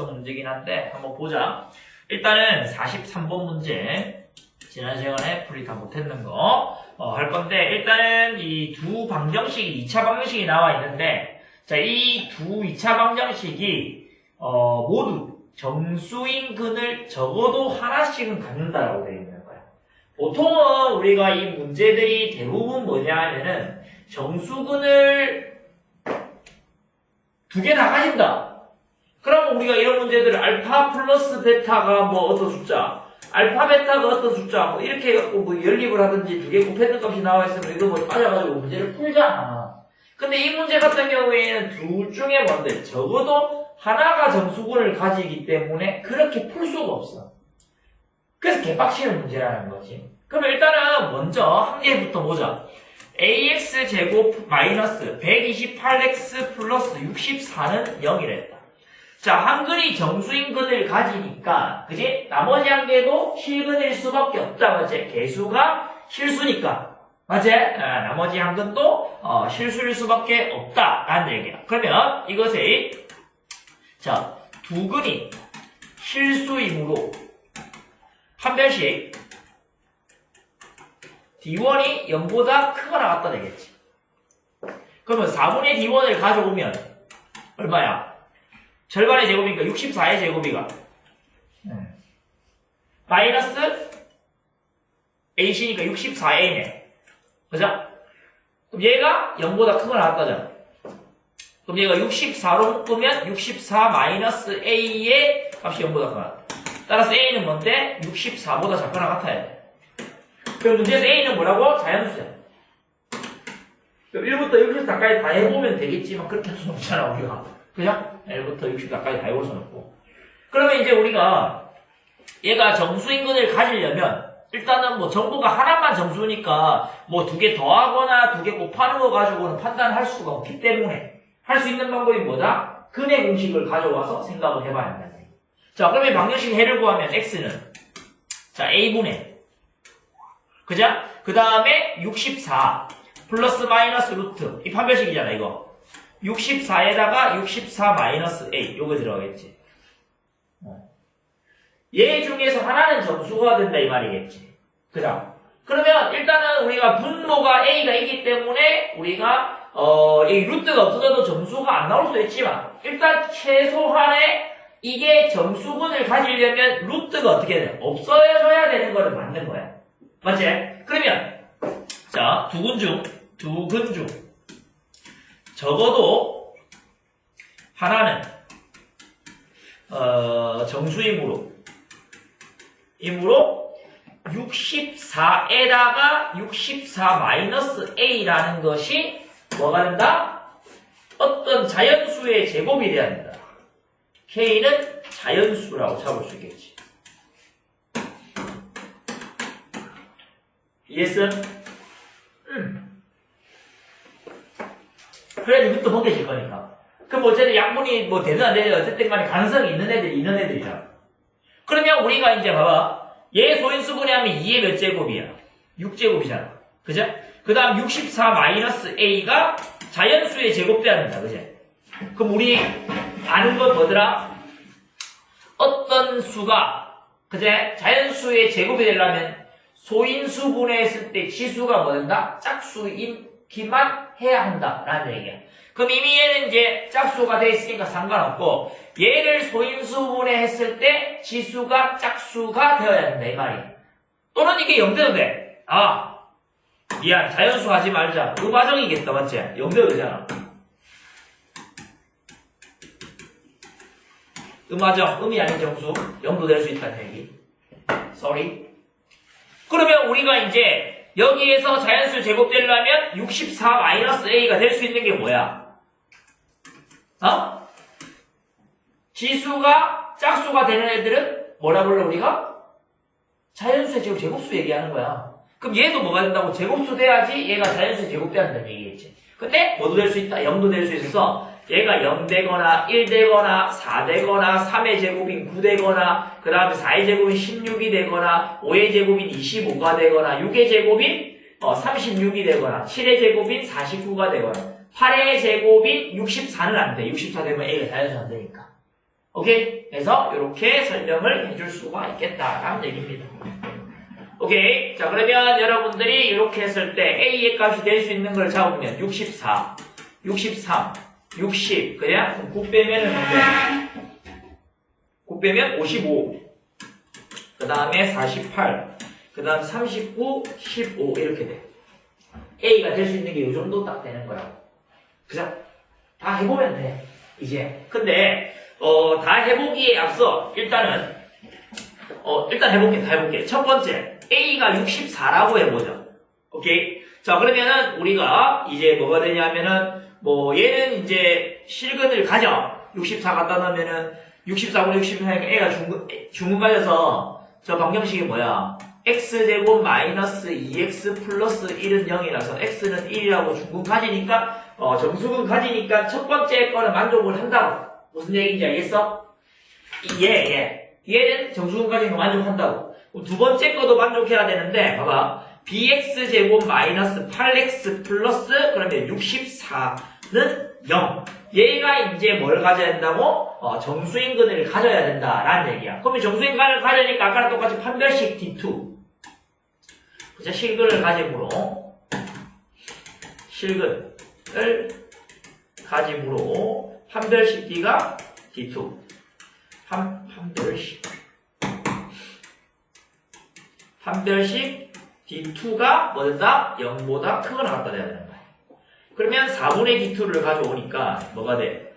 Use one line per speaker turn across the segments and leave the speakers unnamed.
문제긴 한데 한번 보자. 일단은 43번 문제 지난 시간에 풀이 다 못했는 거 할 건데, 일단은 이 두 방정식이 2차 방정식이 나와 있는데, 자, 이 두 2차 방정식이 모두 정수인 근을 적어도 하나씩은 갖는다라고 되어 있는 거야. 보통은 우리가 이 문제들이 대부분 뭐냐 하면은 정수근을 두 개 다 가진다. 그러면 우리가 이런 문제들을 알파 플러스 베타가 뭐 어떤 숫자, 알파 베타가 어떤 숫자, 뭐 이렇게 해갖고 뭐 연립을 하든지 두 개 곱했는 값이 나와 있으면 이거 뭐 따져가지고 문제를 풀잖아. 근데 이 문제 같은 경우에는 둘 중에 뭔데, 적어도 하나가 정수근을 가지기 때문에 그렇게 풀 수가 없어. 그래서 개빡치는 문제라는 거지. 그럼 일단은 먼저 한 개부터 보자. ax 제곱 마이너스 128x 플러스 64는 0이랬다. 자, 한 근이 정수인 근을 가지니까, 그지? 나머지 한 개도 실근일 수밖에 없다, 맞지? 개수가 실수니까, 맞지? 나머지 한 근도 실수일 수밖에 없다라는 얘기야. 그러면 이것의 자, 두 근이 실수이므로 한 별씩 D1이 0보다 크거나 같다 되겠지. 그러면 4분의 D1을 가져오면 얼마야? 절반의 제곱이니까 64의 제곱이가 마이너스 A씨니까 64A네. 그죠? 그럼 얘가 0보다 크거나 같다잖아. 그럼 얘가 64로 묶으면 64 마이너스 A의 값이 0보다 크거나 같다. 따라서 A는 뭔데? 64보다 작거나 같아야 돼. 그럼 문제에서 A는 뭐라고? 자연수야. 그럼 1부터 64까지 다 해보면 되겠지만 그렇게 할 수는 없잖아, 우리가. 그죠? 1부터 64까지 다 해볼 수는 없고. 그러면 이제 우리가 얘가 정수인근을 가지려면 일단은 뭐 정보가 하나만 정수니까 뭐 두 개 더하거나 두 개 곱하는 거 가지고는 판단할 수가 없기 때문에 할 수 있는 방법이 뭐다? 근의 공식을 가져와서 생각을 해봐야 한다. 자, 그러면 방정식 해를 구하면 x는 자 a분의 그죠? 그 다음에 64 플러스 마이너스 루트 이 판별식이잖아 이거. 64에다가 64 마이너스 a 요거 들어가겠지. 얘 중에서 하나는 정수가 된다 이 말이겠지. 그죠? 그러면 일단은 우리가 분모가 a가 있기 때문에 우리가 이 루트가 없어져도 정수가 안 나올 수도 있지만 일단 최소한의 이게 정수근을 가지려면 루트가 어떻게 돼? 없어져야 되는 거를 맞는 거야. 맞지? 그러면 자, 두 근 중 적어도 하나는 정수이므로 64에다가 64 마이너스 a라는 것이 뭐가 된다? 어떤 자연수의 제곱이 돼야 된다. K는 자연수라고 잡을 수 있겠지. 이해했음? 그래야지 루트 벗겨질 거니까. 그럼 뭐 어쨌든 약분이 뭐 되든 안 되든 어쨌든 간에 가능성이 있는 애들이 있는 애들이잖아. 그러면 우리가 이제 봐봐. 얘 소인수분해 하면 2의 몇 제곱이야? 6제곱이잖아. 그죠? 그 다음 64 마이너스 A가 자연수의 제곱돼야 된다. 그지? 그럼 우리 아는 건 뭐더라? 어떤 수가 그제 자연수의 제곱이 되려면 소인수 분해했을 때 지수가 뭐 된다? 짝수이기만 해야 한다라는 얘기야. 그럼 이미 얘는 이제 짝수가 돼 있으니까 상관없고 얘를 소인수 분해했을 때 지수가 짝수가 되어야 된다 이 말이야. 또는 이게 0대도 돼. 아 미안 자연수 하지 말자. 그 과정이겠다 맞지? 0대도 되잖아. 음화정, 음이 아닌 정수 0도 될 수 있다는 얘기. Sorry. 그러면 우리가 이제 여기에서 자연수 제곱되려면 64-a가 될 수 있는 게 뭐야? 지수가 짝수가 되는 애들은 뭐라 불러 우리가? 자연수의 제곱수 얘기하는 거야. 그럼 얘도 뭐가 된다고? 제곱수 돼야지 얘가 자연수의 제곱돼야 된다는 얘기겠지. 근데 뭐도 될 수 있다? 0도 될 수 있어서 얘가 0되거나 1되거나 4되거나 3의 제곱인 9되거나 그 다음에 4의 제곱인 16이 되거나 5의 제곱인 25가 되거나 6의 제곱인 36이 되거나 7의 제곱인 49가 되거나 8의 제곱인 64는 안 돼. 64 되면 A가 자연수 안 되니까. 오케이? 그래서 이렇게 설명을 해줄 수가 있겠다라는 얘기입니다. 오케이? 자, 그러면 여러분들이 이렇게 했을 때 A의 값이 될 수 있는 걸 잡으면 64, 63, 60, 그냥 9 빼면은 9 빼면 55, 그 다음에 48, 그 다음 39, 15 이렇게 돼. A가 될 수 있는 게 이 정도 딱 되는 거야. 그죠? 다 해보면 돼. 이제. 근데 다 해보기에 앞서 일단 해볼게. 다 해볼게. 첫 번째 A가 64라고 해보자. 오케이? 자, 그러면은 우리가 이제 뭐가 되냐면은 얘는 이제 실근을 가져. 64 갖다 놓으면은 64분의 64니까 A가 중근 가져서 저 방정식이 뭐야? x제곱 마이너스 2x 플러스 1은 0이라서 x는 1이라고 중근 가지니까 정수근 가지니까 첫 번째 거는 만족을 한다고. 무슨 얘기인지 알겠어? 얘는 정수근 가지니까 만족한다고. 그럼 두 번째 거도 만족해야 되는데 봐봐. bx제곱 마이너스 8x 플러스 그러면 64는 0. 얘가 이제 뭘 가져야 된다고? 정수인근을 가져야 된다라는 얘기야. 그러면 정수인근을 가져니까 아까랑 똑같이 판별식 D2. 그죠? 실근을 가짐으로 판별식 D가 D2. 판별식 D2가 뭐다? 0보다 크거나 같다 돼야 되는 거야. 그러면 4분의 D2를 가져오니까 뭐가 돼?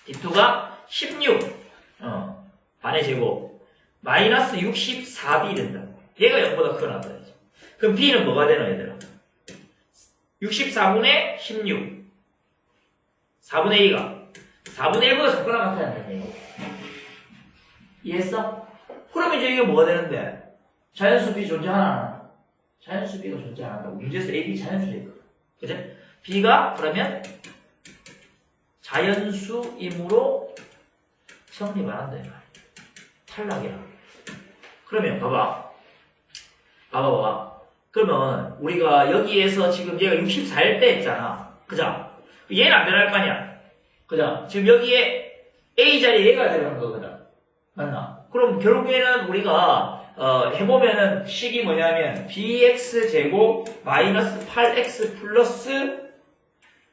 D2가 16 반의 제곱 마이너스 64B 된다. 얘가 0보다 크거나 같다 되죠. 그럼 B는 뭐가 되나 얘들아? 64분의 16 4분의 2가 4분의 1보다 작거나 같아야 된다. 이해했어? 그러면 이제 이게 뭐가 되는데? 자연수 B 존재하나? 자연수 B가 존재 안 한다고. 문제에서 A, B 자연수니까. 그죠? B가 그러면 자연수이므로 성립 안 한다. 탈락이야. 그러면 봐봐. 그러면 우리가 여기에서 지금 얘가 64일 때 했잖아. 그죠? 얘는 안 변할 거 아니야. 그죠? 지금 여기에 A 자리에 얘가 들어간 거거든. 맞나? 그럼 결국에는 우리가 해보면은 식이 뭐냐면 bx제곱 마이너스 8x 플러스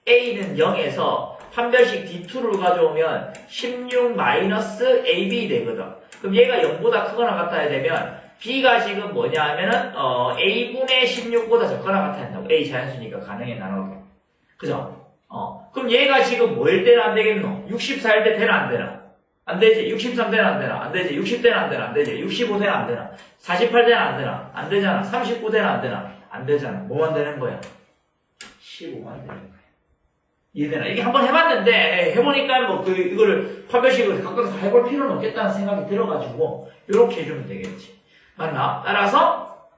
a는 0에서 판별식 d2를 가져오면 16 마이너스 ab 되거든. 그럼 얘가 0보다 크거나 같아야 되면 b가 지금 뭐냐 하면은 a분의 16보다 적거나 같아야 된다고. a 자연수니까 가능해 나누게. 그죠? 그럼 얘가 지금 뭐일 때는 안 되겠노? 64일 때 되나 안 되나? 안 되지. 63 되나 안 되나? 안 되지. 60 되나 안 되나? 안 되지. 65 되나 안 되나? 48 되나 안 되나? 안 되잖아. 39 되나 안 되나? 안 되잖아. 뭐만 되는 거야? 15만 되는 거야. 이해되나? 이게 한번 해봤는데 해보니까 이거를 판별식을 각각 다 해볼 필요는 없겠다는 생각이 들어가지고 이렇게 해주면 되겠지. 맞나? 따라서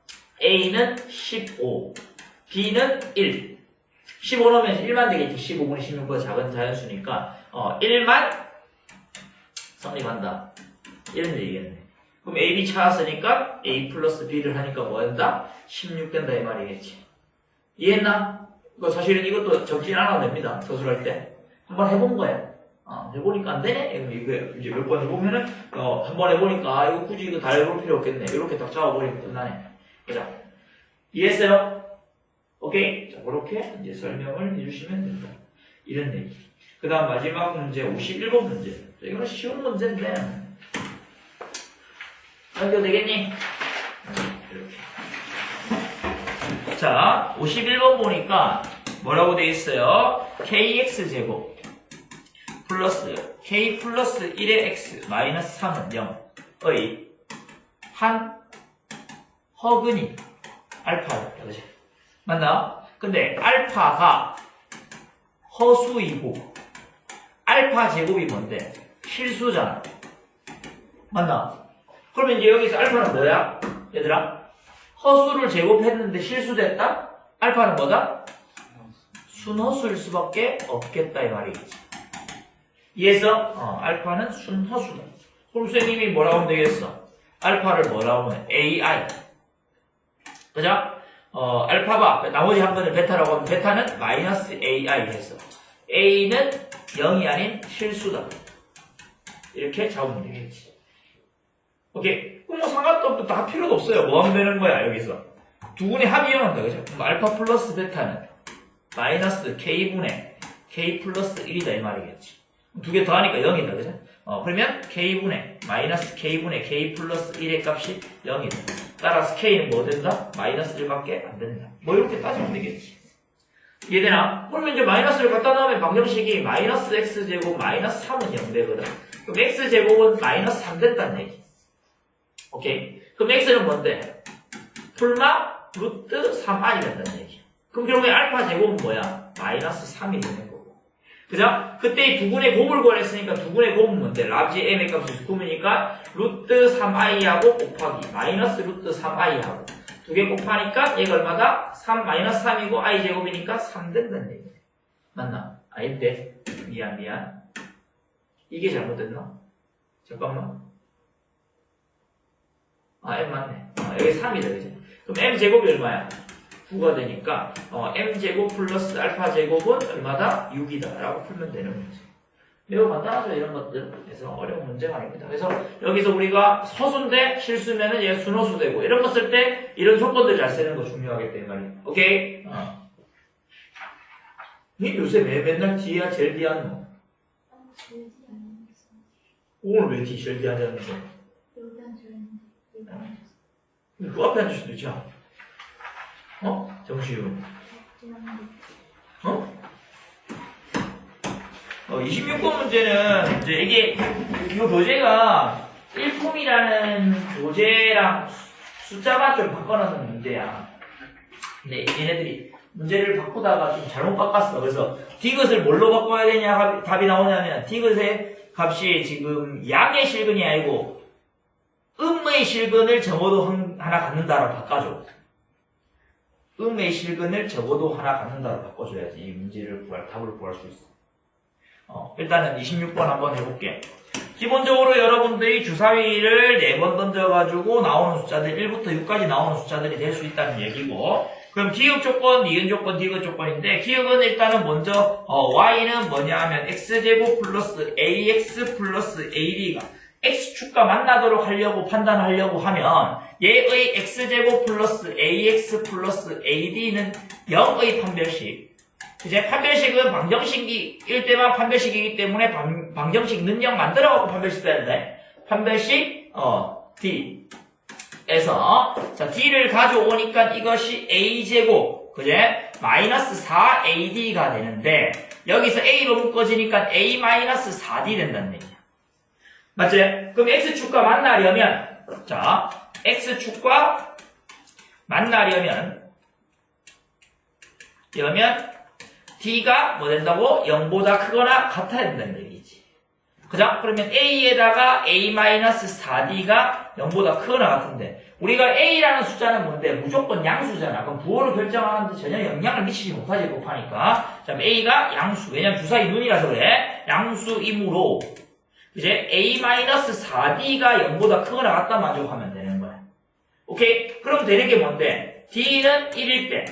A는 15, B는 1. 15 넣으면 1만 되겠지. 15분의 16보다 작은 자연수니까 1만 성립한다. 이런 얘기겠네. 그럼 A, B 찾았으니까 A 플러스 B를 하니까 뭐 된다? 16 된다 이 말이겠지. 이해했나? 사실은 이것도 적진 않아도 됩니다. 서술할 때. 한번 해본 거야. 해보니까 안 되네? 이거 이제 몇 번 해보면은 한번 해보니까 이거 굳이 이거 다 해볼 필요 없겠네. 이렇게 딱 잡아버리면 끝나네. 보자. 이해했어요? 오케이? 자, 그렇게 이제 설명을 해주시면 됩니다. 이런 얘기. 그 다음 마지막 문제 51번 문제. 이거는 쉬운 문제인데 연결되겠니? 이렇게. 자, 51번 보니까 뭐라고 돼 있어요? kx제곱 플러스 k 플러스 1의 x 마이너스 3은 0의 한 허근이 알파다. 그렇지? 맞나? 근데 알파가 허수이고 알파 제곱이 뭔데? 실수잖아. 맞나? 그러면 이제 여기서 알파는 뭐야? 얘들아? 허수를 제곱했는데 실수됐다? 알파는 뭐다? 순허수일 수밖에 없겠다 이 말이겠지. 이해해서? 알파는 순허수다. 그럼 선생님이 뭐라고 하면 되겠어? 알파를 뭐라고 하면 AI. 그죠? 알파바 나머지 한 번을 베타라고 하면 베타는 마이너스 AI 했어. a는 0이 아닌 실수다. 이렇게 잡으면 되겠지. 오케이. 그럼 뭐 상관도 없고 다 필요도 없어요. 뭐 하면 되는 거야, 여기서. 두 분의 합이 이용한다, 그죠? 그럼 알파 플러스 베타는 마이너스 k분의 k 플러스 1이다, 이 말이겠지. 두 개 더하니까 0이다, 그죠? 그러면 k분의 마이너스 k분의 k 플러스 1의 값이 0이다. 따라서 k는 뭐 된다? 마이너스 1밖에 안 된다. 뭐 이렇게 따지면 되겠지. 이해되나? 그러면 이제 마이너스를 갖다 넣으면 방정식이 마이너스 x제곱 마이너스 3은 0 되거든. 그럼 x제곱은 마이너스 3 됐다는 얘기. 오케이. 그럼 x는 뭔데? 풀마 루트 3i가 된다는 얘기. 그럼 결국에 알파 제곱은 뭐야? 마이너스 3이 되는 거고. 그죠? 그때 두 분의 곱을 구하랬으니까 두 분의 곱은 뭔데? 라지 m의 값을 9이니까 루트 3i하고 곱하기 마이너스 루트 3i하고 두 개 곱하니까 얘가 얼마다? 3 마이너스 3이고 i 제곱이니까 3 된다는 얘기. 맞나? 아닌데. 미안. 이게 잘못됐나? 잠깐만. m 맞네. 여기 3이다, 그지? 그럼 m 제곱이 얼마야? 9가 되니까 m 제곱 플러스 알파 제곱은 얼마다? 6이다 라고 풀면 되는 거지. 매우 간단하죠, 이런 것들. 그래서 어려운 문제가 아닙니다. 그래서 여기서 우리가 서수인데 실수면은 얘 순호수 되고 이런 거 쓸 때 이런 조건들 잘 쓰는 거 중요하기 때문에. 오케이? 니 요새 왜 맨날 D야 제일 D 하는 거? 오늘 왜 D 제일 D 하지 않는 거? 그 앞에 앉을 수도 있잖아. 정시윤. 26번 문제는, 이제 이게, 이 교재가 1콤이라는 교재랑 숫자만 좀 바꿔놓는 문제야. 근데 얘네들이 문제를 바꾸다가 좀 잘못 바꿨어. 그래서 디귿을 뭘로 바꿔야 되냐 답이 나오냐면, 디귿의 값이 지금 양의 실근이 아니고, 음의 실근을 적어도 하나 갖는다로 바꿔줘. 음의 실근을 적어도 하나 갖는다로 바꿔줘야지 이 문제를 답을 구할 수 있어. 일단은 26번 한번 해볼게. 기본적으로 여러분들이 주사위를 4번 던져가지고 나오는 숫자들 1부터 6까지 나오는 숫자들이 될 수 있다는 얘기고, 그럼 기억 조건, 니은 조건, 디귿 조건인데, 기억은 일단은 먼저 y는 뭐냐 하면 x제곱 플러스 ax 플러스 ad가 x축과 만나도록 하려고 판단하려고 하면 얘의 x제곱 플러스 ax 플러스 ad는 0의 판별식. 이제 판별식은 방정식일 때만 판별식이기 때문에 방정식 능력 만들어갖고 판별식 써야 돼. 판별식 D에서 자 D를 가져오니까 이것이 a제곱 그제 마이너스 4ad가 되는데 여기서 a로 묶어지니까 a 마이너스 4d 된다는 얘기야. 맞지? 그럼 x축과 만나려면 자 x축과 만나려면 D가 뭐 된다고? 0보다 크거나 같아야 된다는 얘기지. 그죠? 그러면 A에다가 A-4D가 0보다 크거나 같은데, 우리가 A라는 숫자는 뭔데? 무조건 양수잖아. 그럼 부호를 결정하는데 전혀 영향을 미치지 못하지, 곱하니까. 자, A가 양수. 왜냐면 주사위 눈이라서 그래. 양수이므로, 이제 A-4D가 0보다 크거나 같다 만족하면 되는 거야. 오케이? 그럼 되는 게 뭔데? D는 1일 때,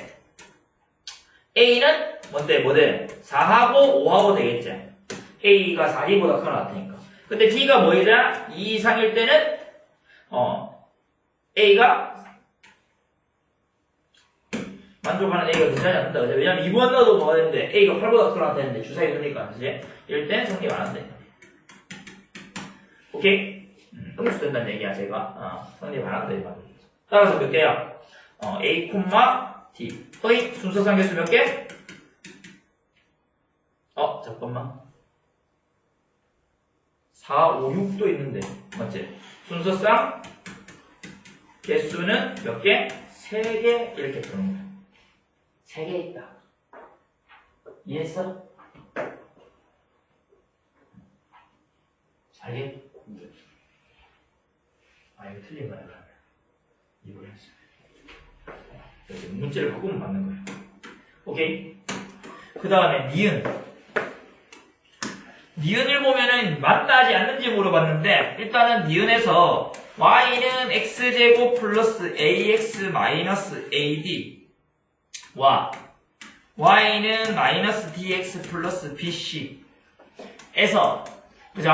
A는 뭔데? 4하고 5하고 되겠지? A가 4D보다 크거나 같으니까. 근데 D가 뭐이다? 2 이상일 때는, A가, 만족하는 A가 존재하지 않는다. 그죠? 왜냐면 2번 넣어도 뭐가 되는데, A가 8보다 크거나 되는데, 주사위 그러니까, 그지? 이럴 때는 성립 안 한다. 오케이? 음수 된다는 얘기야, 제가. 성립 안 한다, 이 말이야. 따라서 몇 개야? A, D의 순서상 개수 몇 개? 잠깐만. 4, 5, 6도 있는데. 맞지? 순서상 개수는 몇 개? 3개 이렇게 되는 거야. 3개 있다. 이해했어? 알겠? 이거 틀린 거야, 그러면. 이걸 했어. 문제를 바꾸면 맞는 거야. 오케이? 그 다음에 니은. 니은을 보면은 만나지 않는지 물어봤는데 일단은 니은에서 y는 x제곱 플러스 ax 마이너스 ad와 y는 마이너스 dx 플러스 bc에서 그죠?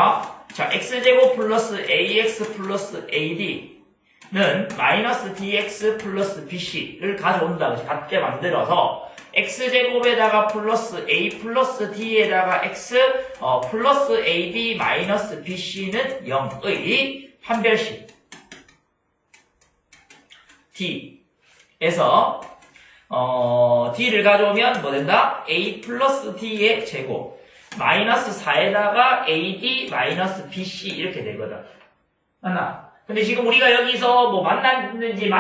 자, x제곱 플러스 ax 플러스 ad는 마이너스 dx 플러스 bc를 가져온다. 갖게 만들어서 x제곱에다가 플러스 a 플러스 d에다가 x 플러스 ad 마이너스 bc는 0의 판별식 d에서 d를 가져오면 뭐 된다? a 플러스 d의 제곱 마이너스 4에다가 ad 마이너스 bc 이렇게 되거든. 맞나? 근데 지금 우리가 여기서 뭐 만났는지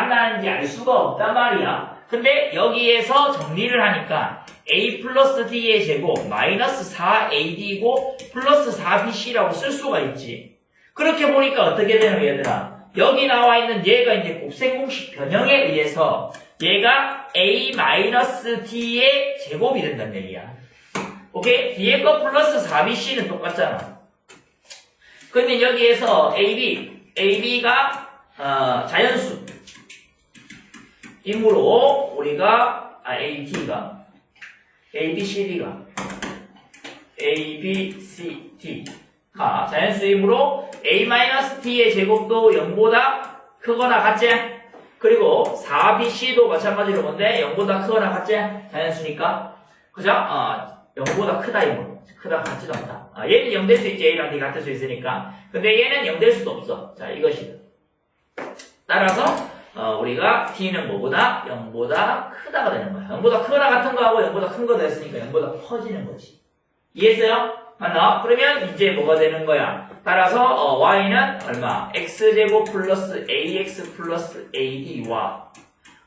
알 수가 없단 말이야. 근데 여기에서 정리를 하니까 a 플러스 d의 제곱 마이너스 4ad이고 플러스 4bc라고 쓸 수가 있지. 그렇게 보니까 어떻게 되는 얘들아? 여기 나와 있는 얘가 이제 곱셈공식 변형에 의해서 얘가 a 마이너스 d의 제곱이 된다는 얘기야. 오케이? 뒤에 거 플러스 4bc는 똑같잖아. 근데 여기에서 ab가 자연수 이므로 우리가 abcd가 자연수이므로 a-t의 제곱도 0보다 크거나 같지? 그리고 4bc도 마찬가지로 뭔데 0보다 크거나 같지? 자연수니까 그죠? 0보다 크다 이므로 크다 같지도 않다. 얘는 0 될 수 있지. a랑 d 같을 수 있으니까. 근데 얘는 0 될 수도 없어. 자, 이것이다. 따라서 우리가 t는 뭐보다 0보다 크다가 되는 거야. 0보다 크거나 같은 거하고 0보다 큰 거 됐으니까 0보다 커지는 거지. 이해했어요? 맞나? 그러면 이제 뭐가 되는 거야? 따라서 y는 얼마? x제곱 플러스 ax 플러스 ad와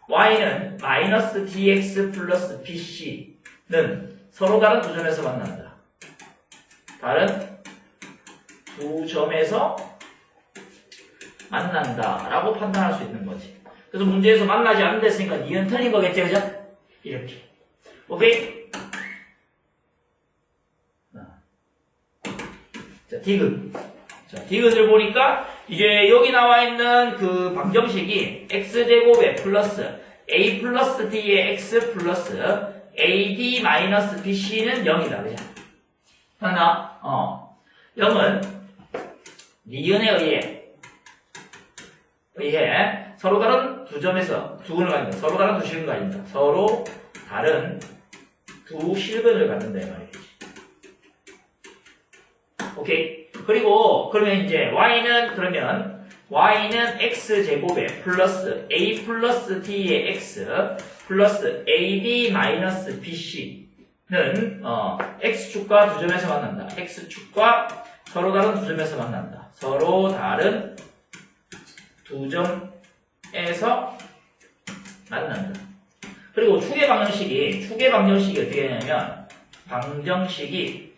y는 마이너스 dx 플러스 bc는 서로 다른 두 점에서 만난다. 다른 두 점에서 만난다 라고 판단할 수 있는 거지. 그래서 문제에서 만나지 않는댔으니까 니은 틀린 거겠지, 그죠? 이렇게. 오케이? 자, 디귿. 자, 디귿을 보니까 이제 여기 나와 있는 그 방정식이 x제곱에 플러스 a 플러스 d의 x 플러스 ad 마이너스 bc는 0이다, 그죠? 하나, 0은 니은에 의해 서로 다른 두 점에서 두근을 갖는다. 서로 다른 두 실근을 갖는다. 서로 다른 두 실근을 갖는다 이 말이지. 오케이. 그리고 그러면 이제 y는 x제곱에 플러스 a 플러스 t의 x 플러스 ad 마이너스 bc는 x축과 두 점에서 만난다. x축과 서로 다른 두 점에서 만난다. 서로 다른 두 점에서 만난다. 그리고 축의 방정식이 어떻게 되냐면 방정식이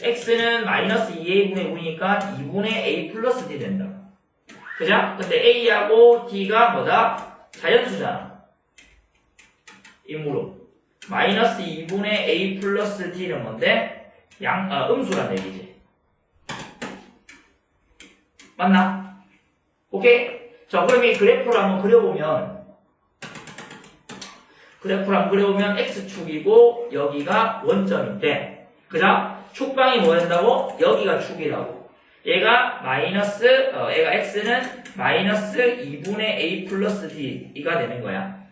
x는 마이너스 2a분의 5니까 2분의 a 플러스 d 된다. 그죠? 근데 a하고 d가 뭐다? 자연수잖아. 이므로 마이너스 2분의 a 플러스 d는 뭔데? 음수란 얘기지. 맞나? 오케이? 자, 그럼 이 그래프를 한번 그려보면 x축이고 여기가 원점인데 그죠? 축방이 뭐 된다고? 여기가 축이라고. 얘가 x는 마이너스 2분의 a 플러스 d가 되는 거야.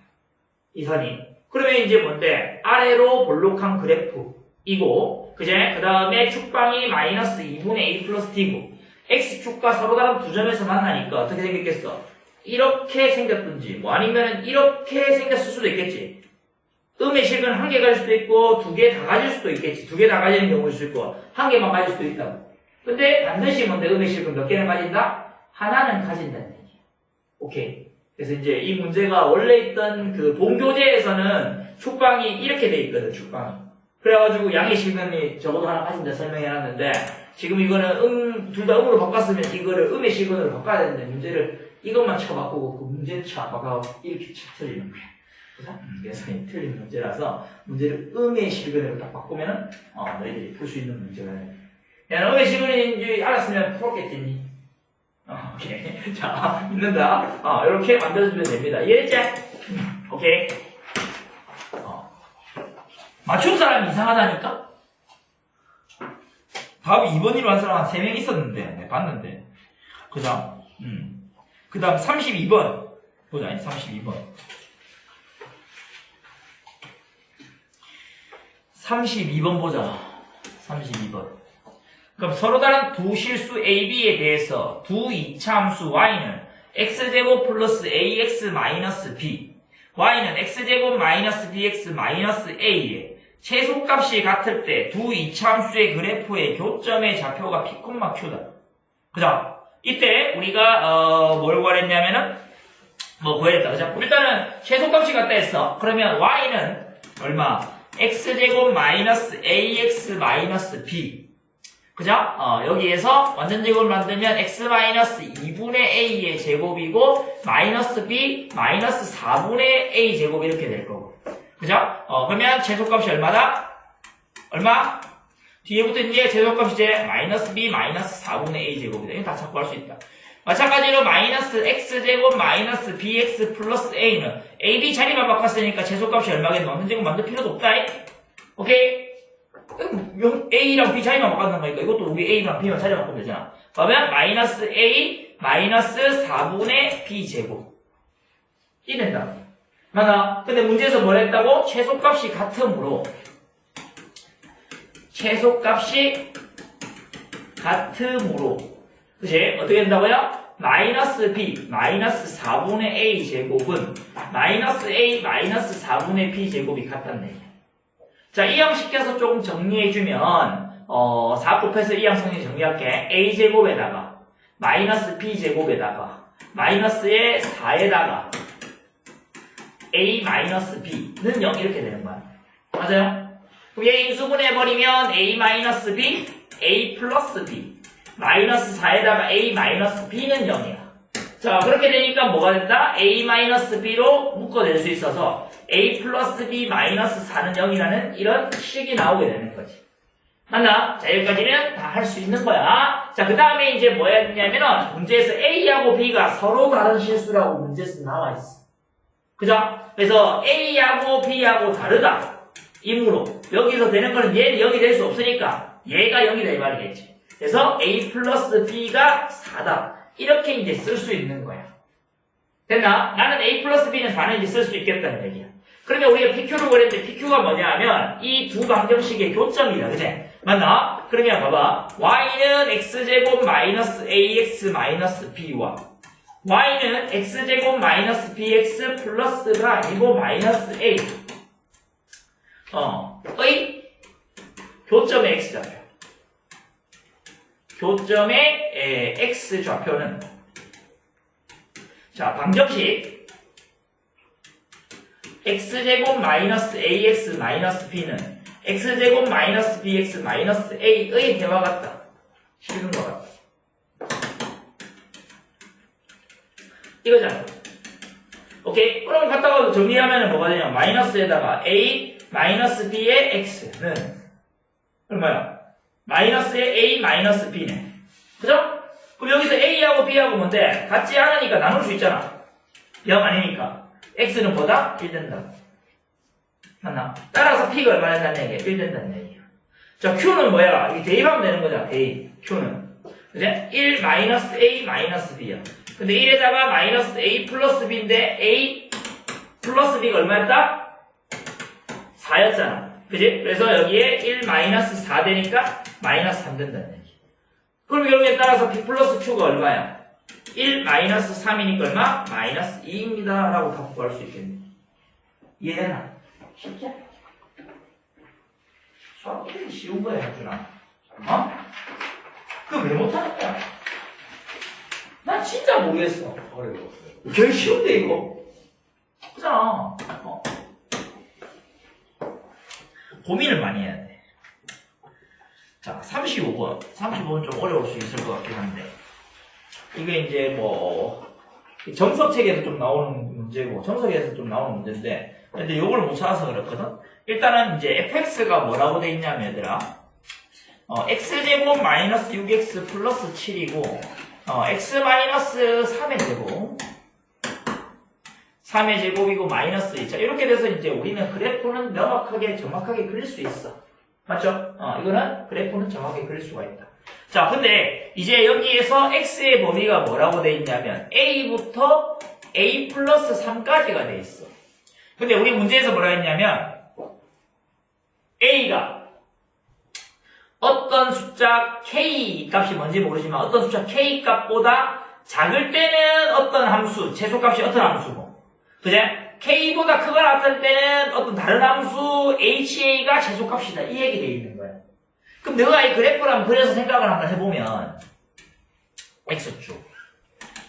이 선이. 그러면 이제 뭔데? 아래로 볼록한 그래프이고, 그제? 그 다음에 축방이 마이너스 2분의 a 플러스 d고, x축과 서로 다른 두 점에서 만나니까 어떻게 생겼겠어? 이렇게 생겼든지, 뭐 아니면 이렇게 생겼을 수도 있겠지. 음의 실근 한 개 가질 수도 있고, 두 개 다 가질 수도 있겠지. 두 개 다 가지는 경우일 수도 있고, 한 개만 가질 수도 있다고. 근데 반드시 뭔데 음의 실근 몇 개는 가진다? 하나는 가진다는 얘기야. 오케이. 그래서 이제 이 문제가 원래 있던 그 본교재에서는 축방이 이렇게 돼 있거든, 축방이. 그래가지고 양의 실근이 적어도 하나 가진다 설명해놨는데, 지금 이거는 둘 다 음으로 바꿨으면 이거를 음의 실근으로 바꿔야 되는데, 문제를 이것만 쳐바꾸고 그 문제를 쳐바꿔 이렇게 쳐 틀리는 거야. 그래서 틀린 문제라서 문제를 음의 실근으로 딱 바꾸면 너희들이 풀 수 있는 문제가 돼. 야, 음의 실근인지 알았으면 풀었겠지. 오케이. 자, 있는다. 이렇게 만들어주면 됩니다. 이해했지? 오케이. 맞춘 사람이 이상하다니까? 답 2번으로 한 사람 한 3명 있었는데, 네, 봤는데. 그 다음, 그 다음 32번. 보자, 32번. 32번 보자. 32번. 그럼 서로 다른 두 실수 A, B에 대해서 두 이차함수 Y는 X제곱 플러스 AX 마이너스 B, Y는 X제곱 마이너스 BX 마이너스 A에 최소값이 같을 때 두 이차함수의 그래프의 교점의 좌표가 P, Q다. 그죠? 이때 우리가 뭘 구하랬냐면은 뭐 구했다. 그죠? 일단은 최소값이 같다 했어. 그러면 Y는 얼마? X제곱 마이너스 AX 마이너스 B. 그죠? 여기에서 완전제곱을 만들면 x 마이너스 2분의 a의 제곱이고 마이너스 b 마이너스 4분의 a 제곱 이렇게 될 거고. 그죠? 그러면 최소값이 얼마다? 얼마? 뒤에부터 이제 최소값이 이제 마이너스 b 마이너스 4분의 a 제곱이다. 이거 다 찾고 할 수 있다. 마찬가지로 마이너스 x제곱 마이너스 bx 플러스 a는 a, b 자리만 바꿨으니까 최소값이 얼마겠노? 완전제곱 만들 필요도 없다. 오케이? A랑 B 자리만 바꿔놓는 거니까 이것도 우리 A랑 B만 자리 바꾸면 되잖아. 그러면 마이너스 A 마이너스 4분의 B 제곱 이 된다. 맞아. 근데 문제에서 뭘 했다고? 최소값이 같으므로 그치? 어떻게 된다고요? 마이너스 B 마이너스 4분의 A 제곱은 마이너스 A 마이너스 4분의 B 제곱이 같다네. 자, 이항시켜서 조금 정리해주면 4 곱해서 이항성리 정리할게. A제곱에다가 마이너스 B제곱에다가 마이너스의 4에다가 A 마이너스 B는 0 이렇게 되는 거야. 맞아요? 그럼 얘 인수분해해버리면 A 마이너스 B, A 플러스 B 마이너스 4에다가 A 마이너스 B는 0이야. 자, 그렇게 되니까 뭐가 된다? A 마이너스 B로 묶어낼 수 있어서 A 플러스 B 마이너스 4는 0이라는 이런 식이 나오게 되는 거지. 맞나? 자, 여기까지는 다 할 수 있는 거야. 자, 그 다음에 이제 뭐 해야 되냐면은 문제에서 A하고 B가 서로 다른 실수라고 문제에서 나와 있어. 그죠? 그래서 A하고 B하고 다르다. 이므로 여기서 되는 거는 얘는 0이 될 수 없으니까 얘가 0이다 이 말이겠지. 그래서 A 플러스 B가 4다. 이렇게 이제 쓸 수 있는 거야. 됐나? 나는 A 플러스 B는 4는 이제 쓸 수 있겠다는 얘기야. 그러면 우리가 PQ를 구했는데 PQ가 뭐냐 하면 이 두 방정식의 교점이다. 그치? 맞나? 그러면 봐봐. Y는 X제곱 마이너스 AX 마이너스 B와 Y는 X제곱 마이너스 BX 플러스가 아니고 마이너스 A 의 교점의 X좌표. 교점의 X좌표는 자, 방정식 X제곱 마이너스 AX 마이너스 B는 X제곱 마이너스 BX 마이너스 A의 대와 같다. 식은 것 같다. 이거잖아. 오케이? 그럼 갖다가 정리하면 뭐가 되냐? 마이너스에다가 A 마이너스 B의 X는 얼마야? 마이너스의 A 마이너스 B네. 그죠? 그럼 여기서 A하고 B하고 뭔데? 같지 않으니까 나눌 수 있잖아. 0 아니니까. X는 보다 1 된다. 맞나? 따라서 P가 얼마 된다는 얘기야? 1 된다는 얘기야. 자, Q는 뭐야? 이게 대입하면 되는 거잖아. 대입. Q는. 그죠? 1 마이너스 A 마이너스 B야. 근데 1에다가 마이너스 A 플러스 B인데 A 플러스 B가 얼마였다? 4였잖아. 그지? 그래서 여기에 1 마이너스 4 되니까 마이너스 3 된다는 얘기. 그럼 여기에 따라서 P 플러스 Q가 얼마야? 1 마이너스 3이니까 얼마? 마이너스 2입니다. 라고 답 구할 수 있겠네. 이해되나? 쉽지? 수학 이렇게 쉬운 거야, 혜준아. 그거 왜 못하는 거야? 난 진짜 모르겠어.
어려웠어요.
되게 쉬운데, 이거. 그잖아. 고민을 많이 해야 돼. 자, 35번. 35번 좀 어려울 수 있을 것 같긴 한데. 이게 이제 뭐, 정석책에서 좀 나오는 문제고, 정석에서 좀 나오는 문제인데, 근데 이걸 못 찾아서 그렇거든? 일단은 이제 fx가 뭐라고 돼 있냐면, 얘들아. x제곱 마이너스 6x 플러스 7이고, x 마이너스 3의 제곱, 3의 제곱이고 마이너스 2. 자, 이렇게 돼서 이제 우리는 그래프는 명확하게, 정확하게 그릴 수 있어. 맞죠? 이거는 그래프는 정확하게 그릴 수가 있다. 자, 근데 이제 여기에서 x의 범위가 뭐라고 돼 있냐면 a부터 a 플러스 3까지가 돼 있어. 근데 우리 문제에서 뭐라 했냐면 a가 어떤 숫자 k 값이 뭔지 모르지만 어떤 숫자 k 값보다 작을 때는 어떤 함수, 최소값이 어떤 함수고, 그제? k보다 크거나 같을 때는 어떤 다른 함수 ha가 최소값이다. 이 얘기 돼 있는 거야. 그럼 너가 이 그래프를 한번 그려서 생각을 한번 해보면 x축,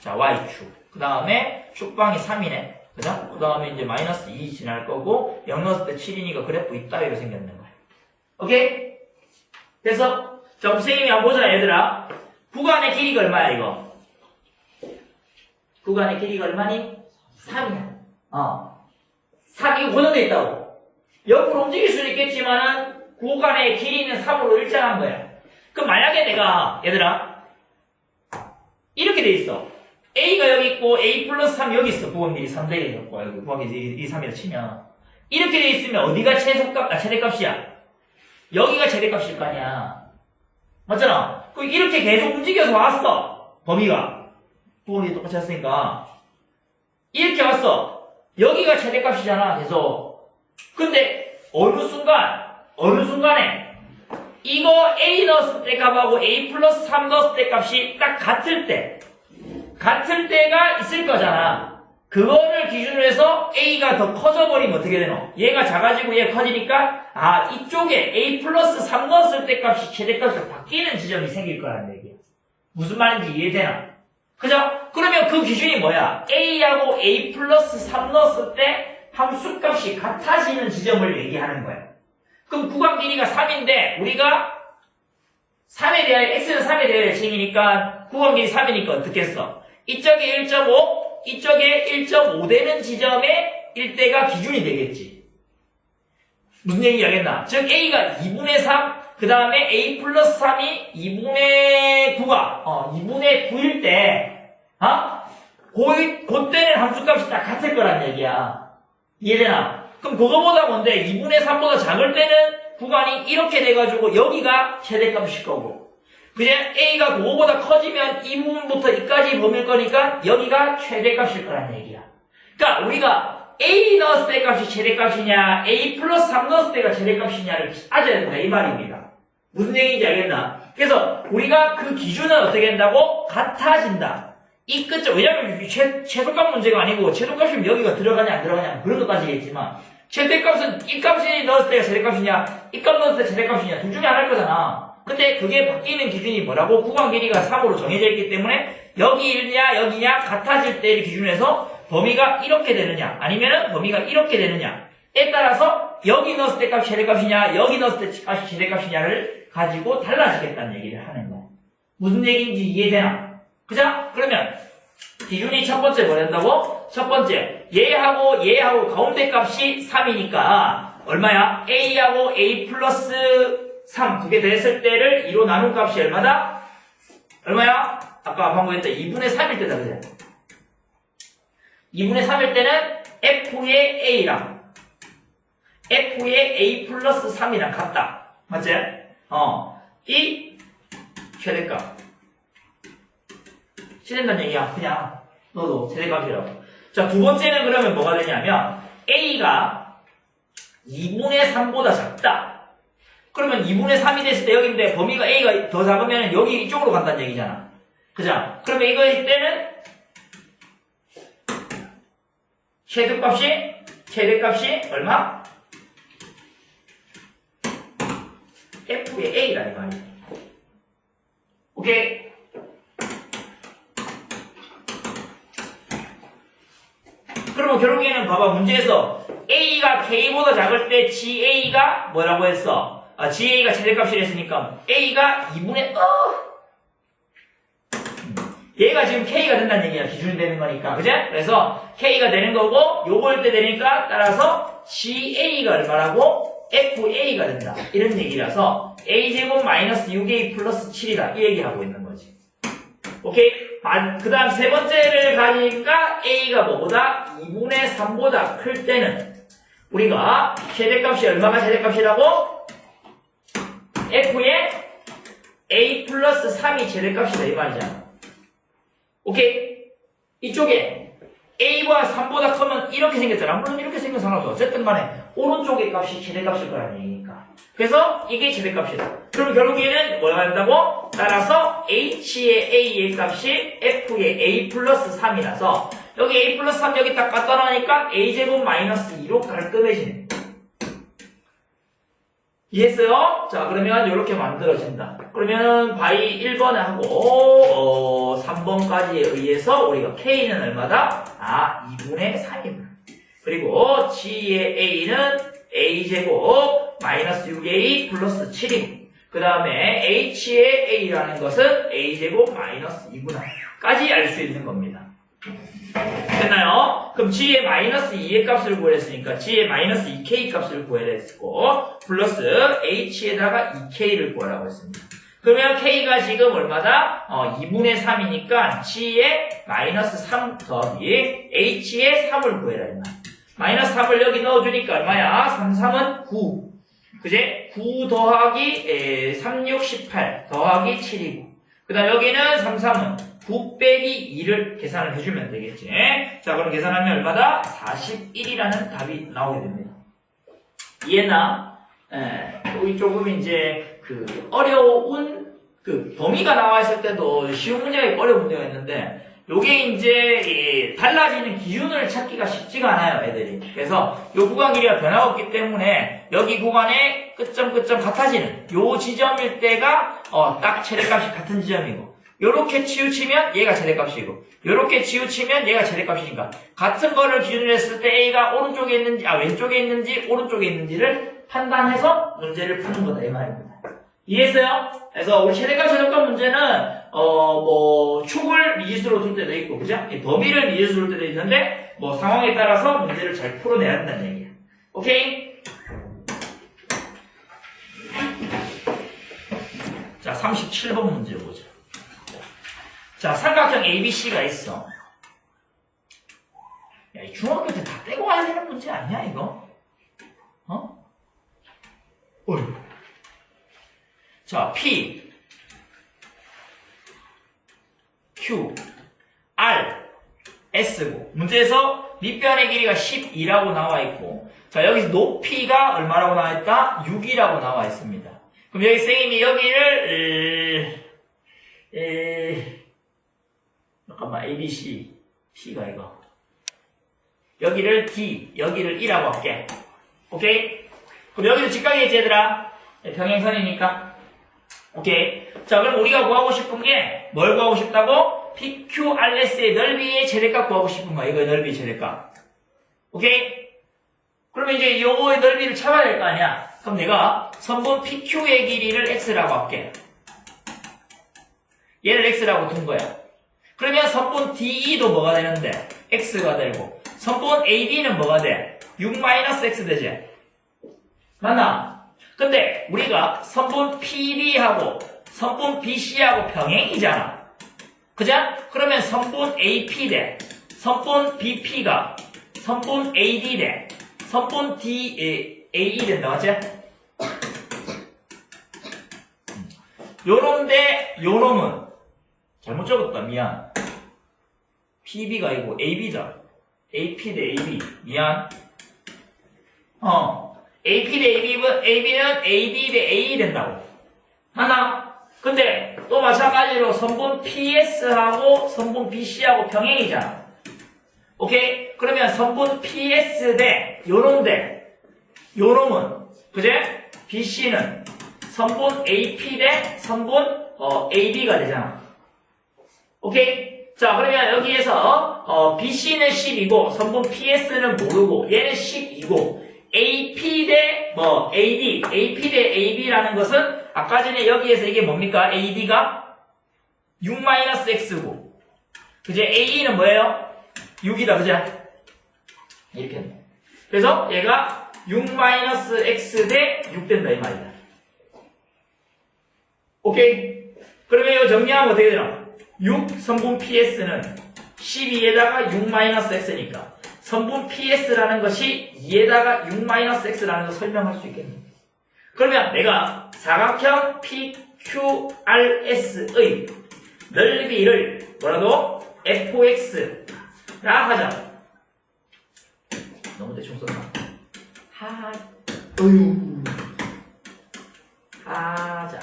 자 y축, 그 다음에 축방이 3이네. 그죠? 그 다음에 이제 마이너스 2 지날 거고 0 넣었을 때 7이니까 그래프 이따위로 생겼는 거야. 오케이? 그래서 자, 선생님이 한번 보자 얘들아. 구간의 길이가 얼마야 이거? 구간의 길이가 얼마니? 3이야. 3 이거 고정되어 있다고. 옆으로 움직일 수는 있겠지만은 구간의 길이는 3으로 일정한 거야. 그럼 만약에 내가 얘들아 이렇게 돼 있어. a가 여기 있고 a 플러스 3 여기 있어. 구간 길이 3대 1이었고 여기 구간 길이 2, 3이라 치면 이렇게 돼 있으면 어디가 최대값이야? 여기가 최대값일 거 아니야. 맞잖아. 그럼 이렇게 계속 움직여서 왔어. 범위가 구간이 똑같이 왔으니까 이렇게 왔어. 여기가 최대값이잖아, 계속. 근데, 어느 순간에, 이거 A 넣었을 때 값하고 A 플러스 3 넣었을 때 값이 딱 같을 때가 있을 거잖아. 그거를 기준으로 해서 A가 더 커져버리면 어떻게 되노? 얘가 작아지고 얘가 커지니까, 이쪽에 A 플러스 3 넣었을 때 값이 최대값으로 바뀌는 지점이 생길 거라는 얘기야. 무슨 말인지 이해되나? 그죠? 그러면 그 기준이 뭐야? A하고 A 플러스 3 넣었을 때 함수값이 같아지는 지점을 얘기하는 거야. 그럼 구간 길이가 3인데 우리가 3에 대하여 x는 3에 대하여 쟁이니까 구간 길이 3이니까 어떻게 했어? 이쪽에 1.5, 이쪽에 1.5 되는 지점에 1대가 기준이 되겠지. 무슨 얘기 하겠나? 즉 A가 2분의 3, 그 다음에 A 플러스 3이 2분의 9가, 2분의 9일 때, 그때는 함수값이 딱 같을 거란 얘기야. 이해되나? 그럼 그거보다 뭔데? 2분의 3보다 작을 때는 구간이 이렇게 돼가지고 여기가 최대값일 거고. 그냥 A가 그거보다 커지면 이 부분부터 이까지 범위일 거니까 여기가 최대값일 거란 얘기야. 그러니까 우리가 A 넣었을 때 값이 최대값이냐, A 플러스 3 넣었을 때가 최대값이냐를 따져야 된다. 이 말입니다. 무슨 얘기인지 알겠나? 그래서 우리가 그 기준은 어떻게 된다고? 같아진다. 이 끝점, 왜냐면 최소값 문제가 아니고 최소값이면 여기가 들어가냐 안 들어가냐 그런 거 따지겠지만 최대값은 이 값이 넣었을 때가 최대값이냐 이 값 넣었을 때 최대값이냐 둘 중에 하나일 거잖아. 근데 그게 바뀌는 기준이 뭐라고? 구간 길이가 3으로 정해져 있기 때문에 여기냐 여기냐 같아질 때를 기준으로 해서 범위가 이렇게 되느냐 아니면은 범위가 이렇게 되느냐에 따라서 여기 넣었을 때 값이 최대값이냐 여기 넣었을 때 값이 최대값이냐를 가지고 달라지겠다는 얘기를 하는 거야. 무슨 얘기인지 이해되나? 그죠? 그러면 기준이 첫 번째 뭐 된다고? 첫 번째 얘하고 가운데 값이 3이니까 얼마야? A하고 A 플러스 3 두 개 더했을 때를 2로 나눈 값이 얼마다? 얼마야? 아까 방금 했다 2분의 3일 때다 그래. 2분의 3일 때는 F의 A랑 F의 A 플러스 3이랑 같다. 맞지? 이 최대값 실현된 얘기야. 그냥 너도 최대값이라고. 자, 두 번째는 그러면 뭐가 되냐면 A가 2분의 3보다 작다. 그러면 2분의 3이 됐을 때 여기인데 범위가 A가 더 작으면 여기 이쪽으로 간다는 얘기잖아. 그죠? 그러면 이거일 때는 최대값이 얼마? F의 A라는 말이야. 오케이? 그러면 결국에는 봐봐 문제에서 A가 K보다 작을 때 GA가 뭐라고 했어? GA가 최대값이라 했으니까 A가 2분의 얘가 지금 K가 된다는 얘기야. 기준이 되는 거니까. 그죠? 그래서 K가 되는 거고 요거일 때 되니까 따라서 GA가 얼마라고? FA가 된다. 이런 얘기라서 A제곱 마이너스 6A 플러스 7이다. 이 얘기하고 있는 거지. 오케이? 그 다음 세 번째를 가니까 A가 뭐보다 2분의 3보다 클 때는 우리가 최대값이 얼마가 최대값이라고? F의 A 플러스 3이 최대값이다 이 말이잖아. 오케이? 이쪽에 A가 3보다 크면 이렇게 생겼잖아. 물론 이렇게 생긴 상관없어. 어쨌든 간에 오른쪽의 값이 최대값일 거라는 얘기니까. 그래서 이게 최대값이다. 그럼 결국에는 뭐가 된다고? 따라서 H의 A의 값이 F의 A 플러스 3이라서 여기 A 플러스 3 여기 딱 갖다 놓으니까 A제곱 마이너스 2로 깔끔해지네. 이해했어요? 자, 그러면 이렇게 만들어진다. 그러면은 바이 1번에 하고 3번까지에 의해서 우리가 K는 얼마다? 2분의 3이구나. 그리고 G의 A는 A제곱 마이너스 6A 플러스 7이고 그 다음에 H의 A라는 것은 A제곱 마이너스 2구나 까지 알 수 있는 겁니다. 됐나요? 그럼 G의 마이너스 2의 값을 구했으니까 G의 마이너스 2K 값을 구해야 했고 플러스 H에다가 2K를 구하라고 했습니다. 그러면 K가 지금 얼마다? 2분의 3이니까 G의 마이너스 3 더하기 H의 3을 구해라 했나? 마이너스 3을 여기 넣어주니까 얼마야? 3, 3은 9. 그제? 9 더하기 3, 6, 18 더하기 7이고 그 다음 여기는 3, 3은 9 빼기 2를 계산을 해주면 되겠지. 자, 그럼 계산하면 얼마다? 41이라는 답이 나오게 됩니다. 이해나? 여기 조금 이제 어려운 범위가 나와 있을 때도 쉬운 문제가 있고 어려운 문제가 있는데 요게 이제 달라지는 기준을 찾기가 쉽지가 않아요, 애들이. 그래서 요 구간 길이가 변화가 없기 때문에 여기 구간의 끝점 같아지는 요 지점일 때가 딱 최대값이 같은 지점이고 요렇게 치우치면 얘가 최대값이고 요렇게 치우치면 얘가 최대값이니까 같은 거를 기준으로 했을 때 A가 오른쪽에 있는지 왼쪽에 있는지 오른쪽에 있는지를 판단해서 문제를 푸는 거다 이 말입니다. 이해했어요? 그래서 우리 최대값 문제는 축을 미지수로 둘 때도 있고 그죠? 범위를 미지수로 둘 때도 있는데 상황에 따라서 문제를 잘 풀어내야 한다는 얘기야. 오케이? 자, 37번 문제 보자. 자, 삼각형 ABC가 있어. 야, 이 중학교 때 다 떼고 와야 되는 문제 아니야, 이거? 어휴. 자, P, Q, R, S고. 문제에서 밑변의 길이가 12라고 나와 있고, 자, 여기서 높이가 얼마라고 나와 있다? 6이라고 나와 있습니다. 그럼 여기 선생님이 여기를, 잠깐만, ABC, C가 이거. 여기를 D, 여기를 E라고 할게. 오케이? 그럼 여기도 직각이겠지, 얘들아? 평행선이니까. 오케이. 자, 그럼 우리가 구하고 싶은 게, 뭘 구하고 싶다고? PQRS의 넓이의 최대값 구하고 싶은 거야. 이거의 넓이의 최대값. 오케이? 그러면 이제 요거의 넓이를 찾아야 될 거 아니야? 그럼 내가 선분 PQ의 길이를 X라고 할게. 얘를 X라고 둔 거야. 그러면 선분 DE도 뭐가 되는데? X가 되고. 선분 AD는 뭐가 돼? 6-X 되지? 맞나? 근데 우리가 선분 PD하고 선분 BC하고 평행이잖아. 그죠? 그러면 선분 AP 대 선분 BP가 선분 AD 대 선분 AE 된다. 맞지? 요놈 대 요놈은 잘못 적었다. 미안. PB가 아니고 AB다. AP 대 AB. 미안. AP 대 AB는 AD 대 AE 된다고. 하나. 근데 또 마찬가지로 선분 PS하고 선분 BC하고 평행이잖아. 오케이? 그러면 선분 PS 대 요놈 대 요놈은 그제? BC는 선분 AP 대 선분 AB가 되잖아. 오케이? 자, 그러면 여기에서 BC는 10이고 선분 PS는 모르고 얘는 10이고 AP 대 AD, AP 대 AB라는 것은 아까 전에 여기에서 이게 뭡니까? AD가 6-X고 그제? AE는 뭐예요? 6이다, 그제? 이렇게 된다. 그래서 얘가 6-X 대 6 된다 이 말이다. 오케이? 그러면 이거 정리하면 어떻게 되나? 6 선분 PS는 12에다가 6 마이너스 X니까 선분 PS라는 것이 2에다가 6 마이너스 X라는 걸 설명할 수 있겠네. 그러면 내가 사각형 PQRS의 넓이를 뭐라도 fx라 하자. 너무 대충 썼나? 하자.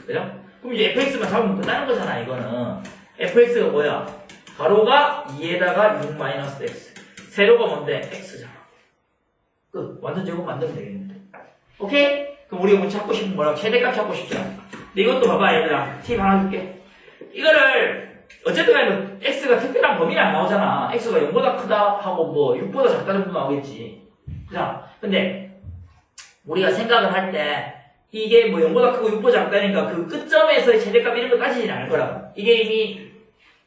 그죠? 그럼 이제 fx만 잡으면 끝나는 거잖아, 이거는. fx가 뭐야? 가로가 2에다가 6 마이너스 x. 세로가 뭔데? x잖아. 끝. 완전 제곱 만들면 되겠는데. 오케이? 그럼 우리가 뭐 찾고 싶은 뭐라고? 최대값 찾고 싶잖아. 근데 이것도 봐봐, 얘들아. 팁 하나 줄게. 이거를, 어쨌든 간에 x가 특별한 범위는 안 나오잖아. x가 0보다 크다 하고 뭐 6보다 작다 정도 나오겠지. 그죠? 근데, 우리가 생각을 할 때, 이게 뭐 0보다 크고 6보다 작다니까 그 끝점에서의 최대값 이런 거 따지진 않을 거라고. 이게 이미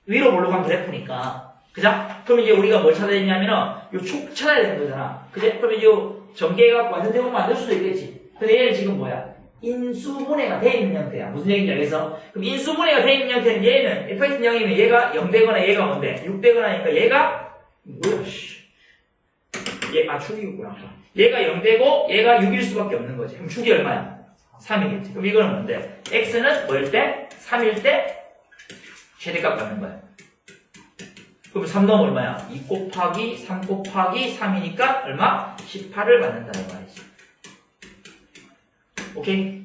위로 올라간 그래프니까. 그죠? 그럼 이제 우리가 뭘 찾아야 되냐면은, 요 축 찾아야 되는 거잖아. 그죠? 그러면 요 전개해갖고 완전 제곱 만들 수도 있겠지. 근데 얘는 지금 뭐야? 인수분해가 돼 있는 형태야. 무슨 얘기인지 알겠어? 그럼 인수분해가 돼 있는 형태는 얘는 fx는 0이면 얘가 0 되거나 얘가 뭔데? 6 되거나 하니까 얘가 뭐야 씨. 얘 축이구나. 얘가 0 되고 얘가 6일 수밖에 없는 거지. 그럼 축이 얼마야? 3이겠지. 그럼 이거는 뭔데? x는 뭐일 때? 3일 때 최대값 받는 거야. 그럼 3 넣으면 얼마야? 2 곱하기 3 곱하기 3이니까 얼마? 18을 받는다는 말이지. 오케이?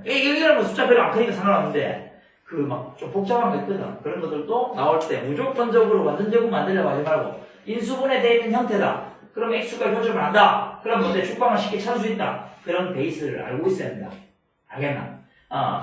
이거는 뭐 숫자 별로 안 크니까 상관없는데 그 막 좀 복잡한 거 있거든. 그런 것들도 나올 때 무조건적으로 완전 제곱 만들려고 하지 말고 인수분해 되어 있는 형태다. 그럼 x가 교점을 한다. 그럼 뭔데? 축방을 쉽게 찾을 수 있다. 그런 베이스를 알고 있어야 된다. 알겠나?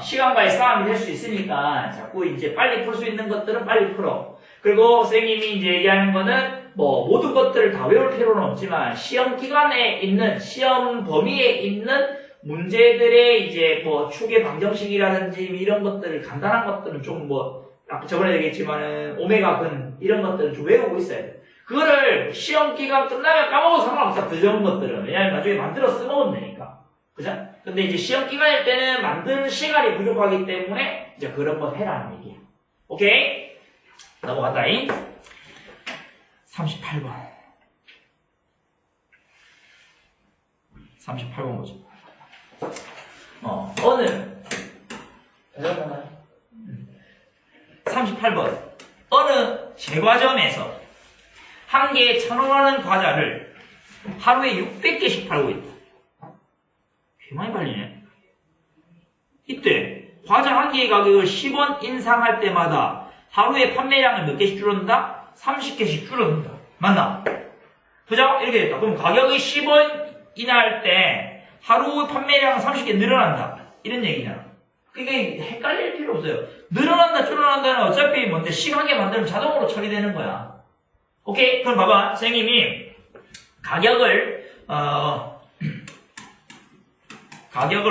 시간과의 싸움이 될 수 있으니까 자꾸 이제 빨리 풀 수 있는 것들은 빨리 풀어. 그리고 선생님이 이제 얘기하는 거는 뭐 모든 것들을 다 외울 필요는 없지만 시험 기간에 있는 시험 범위에 있는 문제들의 이제 뭐 축의 방정식이라든지 이런 것들을 간단한 것들은 좀 뭐 아까 저번에 얘기했지만은 오메가 근 이런 것들은 좀 외우고 있어야 돼. 그거를 시험 기간 끝나면 까먹어도 상관없어. 그 정도 것들은. 왜냐면 나중에 만들어 쓰면 되니까. 그죠? 근데 이제 시험 기간일 때는 만드는 시간이 부족하기 때문에 이제 그런 거 해라는 얘기야. 오케이? 넘어간다잉. 38번. 38번 보자. 어느 38번. 어느 제과점에서 한 개에 1,000원 하는 과자를 하루에 600개씩 팔고 있다. 꽤 많이 팔리네. 이때 과자 한 개의 가격을 10원 인상할 때마다 하루에 판매량을 몇 개씩 줄어든다? 30개씩 줄어든다. 맞나? 그죠? 이렇게 됐다. 그럼 가격이 10원 인하할 때 하루 판매량은 30개 늘어난다. 이런 얘기잖아. 그게 헷갈릴 필요 없어요. 늘어난다, 줄어난다는 어차피 뭔데 시간계 만들면 자동으로 처리되는 거야. 오케이? 그럼 봐봐. 선생님이 가격을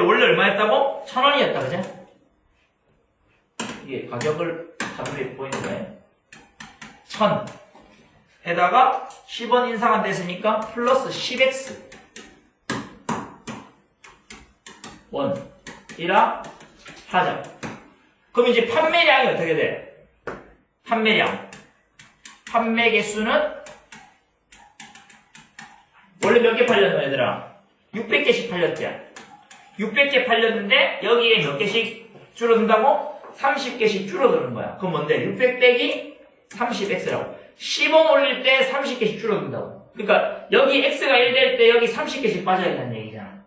원래 얼마였다고? 1,000원이었다. 그죠? 이게 가격을 잡으면 보이는 거예요. 1,000 에다가 10원 인상한 됐으니까 플러스 10x 원이라 하자. 그럼 이제 판매량이 어떻게 돼? 판매 개수는 원래 몇 개 팔렸노 얘들아? 600개씩 팔렸지? 600개 팔렸는데 여기에 몇 개씩 줄어든다고? 30개씩 줄어드는 거야. 그럼 뭔데? 600 빼기 30x라고. 10원 올릴 때 30개씩 줄어든다고. 그러니까 여기 x가 1 될 때 여기 30개씩 빠져야 된다는 얘기잖아.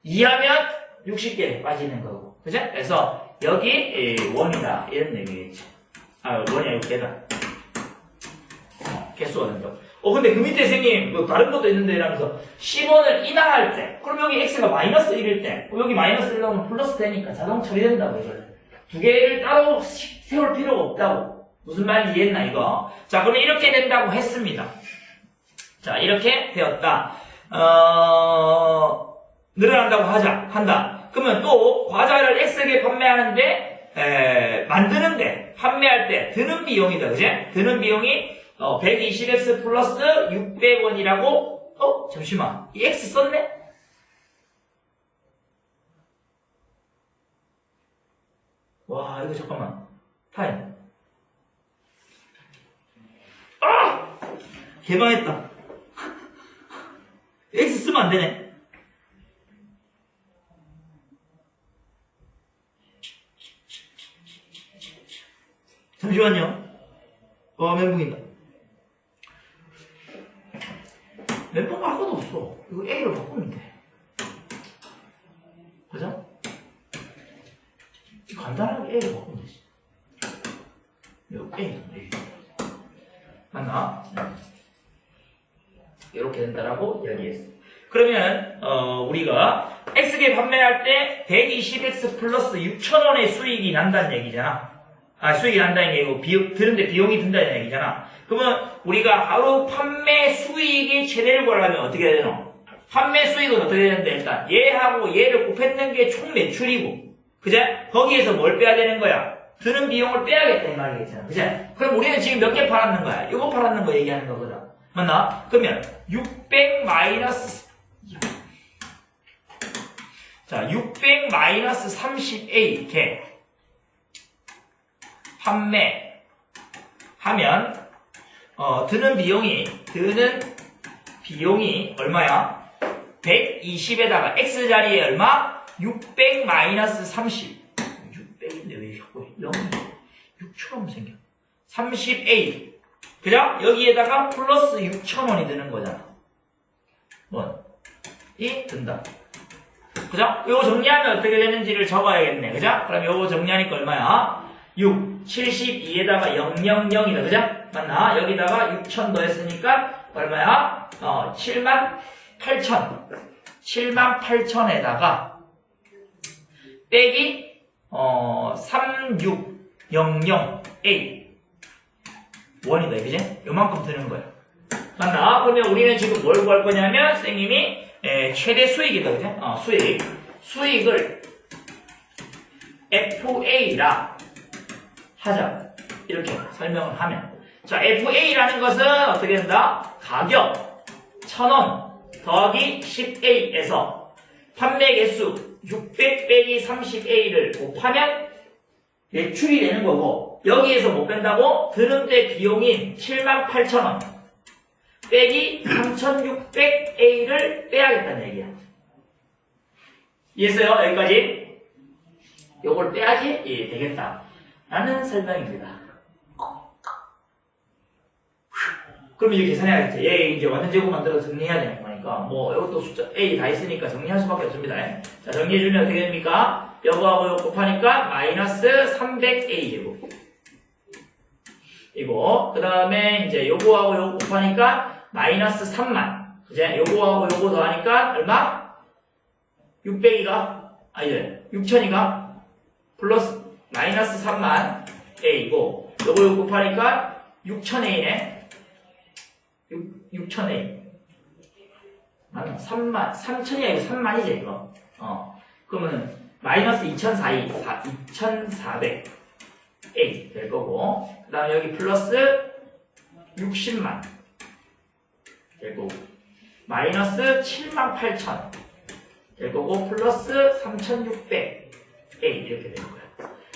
2하면 60개 빠지는 거고. 그죠? 그래서 여기 1이다 이런 얘기겠지. 원이 아니고 개다. 개수가 된다고. 근데 그 밑에 선생님 뭐 다른 것도 있는데 이러면서 10원을 인하할 때 그럼 여기 x가 마이너스 1일 때 여기 마이너스 1 넣으면 플러스 되니까 자동 처리된다고 이걸. 두 개를 따로 세울 필요가 없다고. 무슨 말인지 이해했나 이거? 자, 그러면 이렇게 된다고 했습니다. 자, 이렇게 되었다. 늘어난다고 한다. 그러면 또 과자를 X개 판매하는데 만드는데 판매할 때 드는 비용이다. 그제? 드는 비용이 120x 플러스 600원이라고 잠시만. 이 X 썼네? 와, 이거 잠깐만. 타임. 아! 개망했다. X 쓰면 안 되네. 잠시만요. 멘붕이다. 멘붕 할 것도 없어. 이거 A로 바꾸면 돼. 그죠? 간단하게 A로 바꾸면 되지. 이거 A. 맞나? 이렇게 된다라고 이야기했어. 그러면 우리가 X계 판매할 때 120X 플러스 6,000원의 수익이 난다는 얘기잖아. 수익이 난다는 게 아니고 드는데 비용이 든다는 얘기잖아. 그러면 우리가 하루 판매 수익이 최대를 구하려면 어떻게 해야 되노? 판매 수익은 어떻게 되는데 일단 얘하고 얘를 곱했는 게 총 매출이고, 그제? 거기에서 뭘 빼야 되는 거야? 드는 비용을 빼야겠다 이 말이겠잖아. 그제? 그럼 우리는 지금 몇 개 팔았는 거야? 이거 팔았는 거 얘기하는 거거든. 맞나? 그러면 600 마이너스 30A 개 판매하면 드는 비용이 얼마야? 120에다가 X자리에 얼마? 600 마이너스 30. 600인데 왜 자꾸 0이 6처럼 생겨? 30A. 그죠? 여기에다가 플러스 6,000원이 드는 거잖아. 이 든다. 그죠? 요거 정리하면 어떻게 되는지를 적어야겠네. 그죠? 그럼 요거 정리하니까 얼마야? 6, 72에다가 000이다. 그죠? 맞나? 여기다가 6,000 더했으니까 얼마야? 78,000. 78,000에다가 빼기 3600A 원이다. 그지? 요만큼 드는 거야. 맞나? 그러면 우리는 지금 뭘 구할 거냐면 선생님이 최대 수익이다. 그지? 수익을 FA라 하자. 이렇게 설명을 하면. 자, FA라는 것은 어떻게 된다? 가격 1,000원 더하기 10A에서 판매 개수 600 빼기 30A를 곱하면 매출이 되는 거고, 여기에서 못 뺀다고 드는데 비용인 78,000원 빼기 3,600A를 빼야겠다는 얘기야. 이해했어요? 여기까지? 요걸 빼야지 되겠다 라는 설명입니다. 그럼 이제 계산해야겠지. 얘 이제 완전 제곱 만들어서 정리해야 되는 거니까 이것도 숫자 A 다 있으니까 정리할 수밖에 없습니다. 자, 정리해주면 어떻게 됩니까? 요거하고 요거 곱하니까 마이너스 300A 제곱 이거. 그 다음에 이제 요거하고 요거 곱하니까 마이너스 3만. 그제? 요거하고 요거 더하니까 얼마? 600이가 아니래 6,000이가 플러스 마이너스 3만 A이고, 요거 곱하니까 6,000A네. 6,000A. 맞나? 3만, 3,000이 아니고 3만이지, 이거. 그러면은, 마이너스 2,400A 될 거고, 그 다음에 여기 플러스 60만 될 거고, 마이너스 78,000 될 거고, 플러스 3,600A 이렇게 될 거야.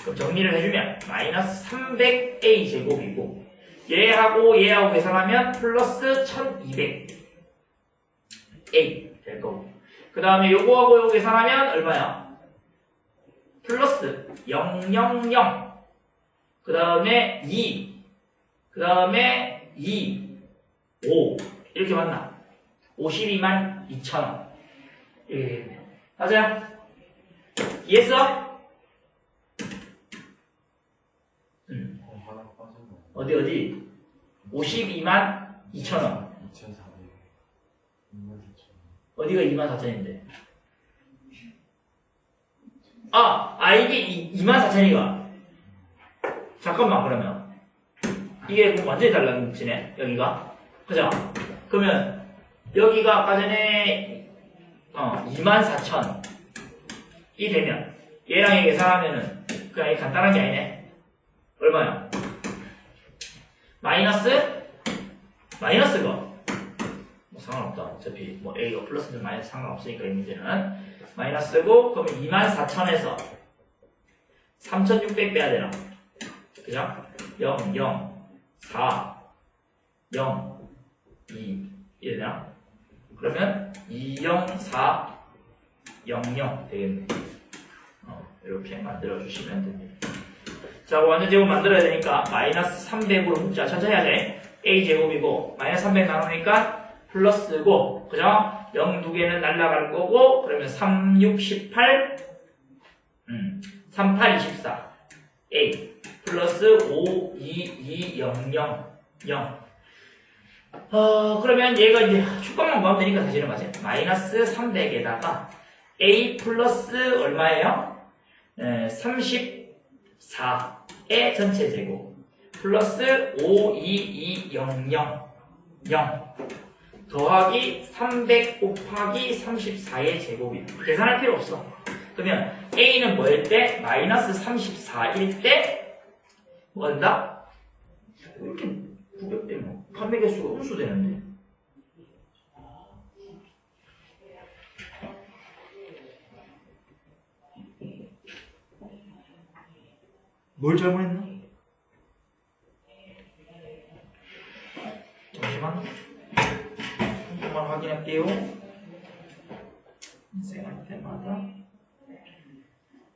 그럼 정리를 해주면, 마이너스 300A 제곱이고, 얘하고 계산하면 플러스 1200A 될 거고, 그 다음에 요거하고 요거 계산하면 얼마야? 플러스 000, 그 다음에 2, 그 다음에 2, 5 이렇게 맞나? 52만 2천원 이렇게 되겠네요. 맞아요? 이해했어? 어디? 52만 2천원.
2,400.
어디가 24,000인데? 이게 24,000이가. 잠깐만, 그러면. 이게 완전히 달라지네, 여기가. 그죠? 그러면, 여기가 아까 전에, 24,000이 되면, 얘랑 얘 계산하면은, 그냥 간단한 게 아니네. 얼마야? 마이너스가 상관없다. 어차피 A가 플러스든 마이너스 상관없으니까 이 문제는 마이너스고, 그러면 24,000에서 3,600 빼야 되나? 그죠? 0, 0, 4, 0, 2 이래나? 그러면 2, 0, 4, 0, 0 되겠네. 이렇게 만들어 주시면 됩니다. 자, 완전 제곱 만들어야 되니까 마이너스 300으로 묶자. 천천히 하자. a제곱이고 마이너스 300 나누니까 플러스고, 그죠? 0 두 개는 날라갈 거고, 그러면 3, 6, 18, 3, 8, 24 a 플러스 5, 2, 2, 0, 0, 0. 그러면 얘가 이제 축값만 구하면 되니까 사실은 맞아요. 마이너스 300에다가 a 플러스 얼마예요? 34의 전체 제곱 플러스 5, 2, 2, 0, 0, 0 더하기 300 곱하기 34의 제곱이에요. 계산할 필요 없어. 그러면 a는 뭐일 때? 마이너스 34일 때 뭐가 된다? 왜 이렇게 900대 뭐 판매 개수가 음수되는데? 뭘 잘못했나? 잠시만 한번만 확인할게요. 인생할 때마다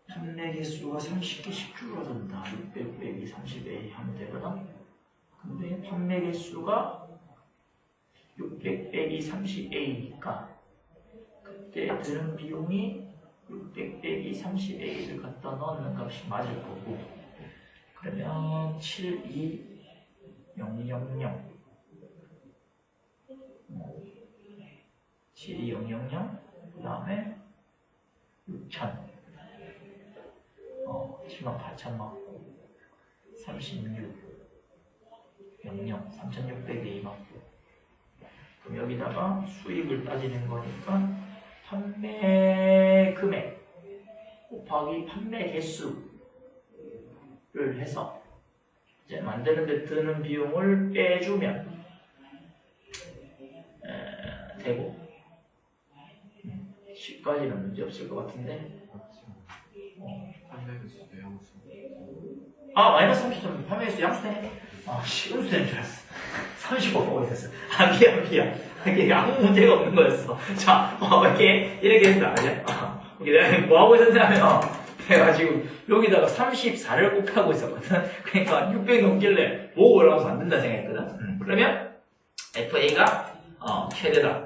판매 개수가 30개씩 줄어든다. 600 빼기 30A 하면 되거든. 근데 판매 개수가 600 빼기 30A니까 그때 드는 비용이 600 빼기 30A를 갖다 넣는 값이 맞을 거고, 그러면 72000 72000 그 다음에 6000 78000 맞고 36 00 3600에 2만. 그럼 여기다가 수익을 따지는 거니까 판매 금액 곱하기 판매 개수를 해서 이제 만드는 데 드는 비용을 빼주면 되고, 10까지는 문제 없을 것 같은데. 마이너스 33 판매 개수 양수되네. 음수되는 줄 알았어. 35 보고 있었어. 미안. 이게 아무 문제가 없는 거였어. 자, 이렇게 했다. 내가 뭐 하고 있었냐면, 내가 지금 여기다가 34를 곱하고 있었거든. 그러니까 600 넘길래 뭐 올라가서 안 된다 생각했거든. 그러면 FA가 최대다.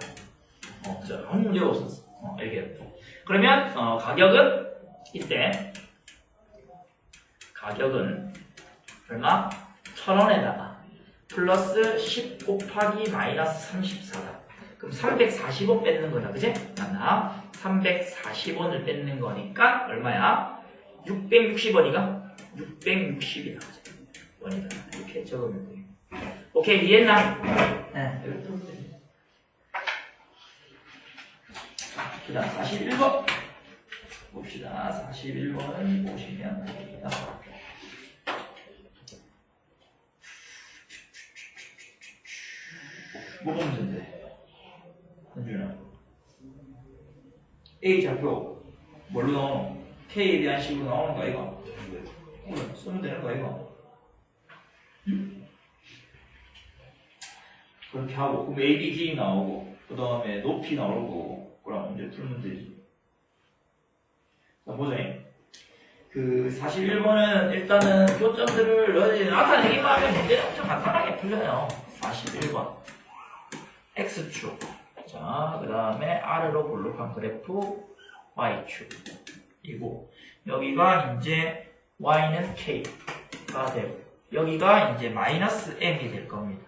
아무 문제가 없었어. 이렇게. 그러면 가격은 이때 가격은 얼마? 1000원에다가 플러스 10 곱하기 마이너스 34다. 그럼 340원 뺏는 거다. 그치? 맞나? 340원을 뺏는 거니까 얼마야? 660원이가? 660이다. 원이다. 이렇게 적으면 돼. 오케이, 이해했나? 네. 그 다음 41번 봅시다. 41번을 보시면 됩니다. 뭐가 문제인데? 현준아, A 좌표 뭘로 나오노? K에 대한 식으로 나오는 거 이거? 그래, 쓰면 되는 거 이거? 응? 그렇게 하고, 그럼 A, B, D 나오고, 그 다음에 높이 나오고, 그럼 이제 풀면 되지. 자, 보자. 그 41번은 일단은 교점들을 나타내기만 하면 문제는 엄청 간단하게 풀려요. 41번 X축, 자, 그 다음에 R로 볼록한 그래프 Y축이고, 여기가 이제 Y는 K가 되고, 여기가 이제 마이너스 M이 될 겁니다.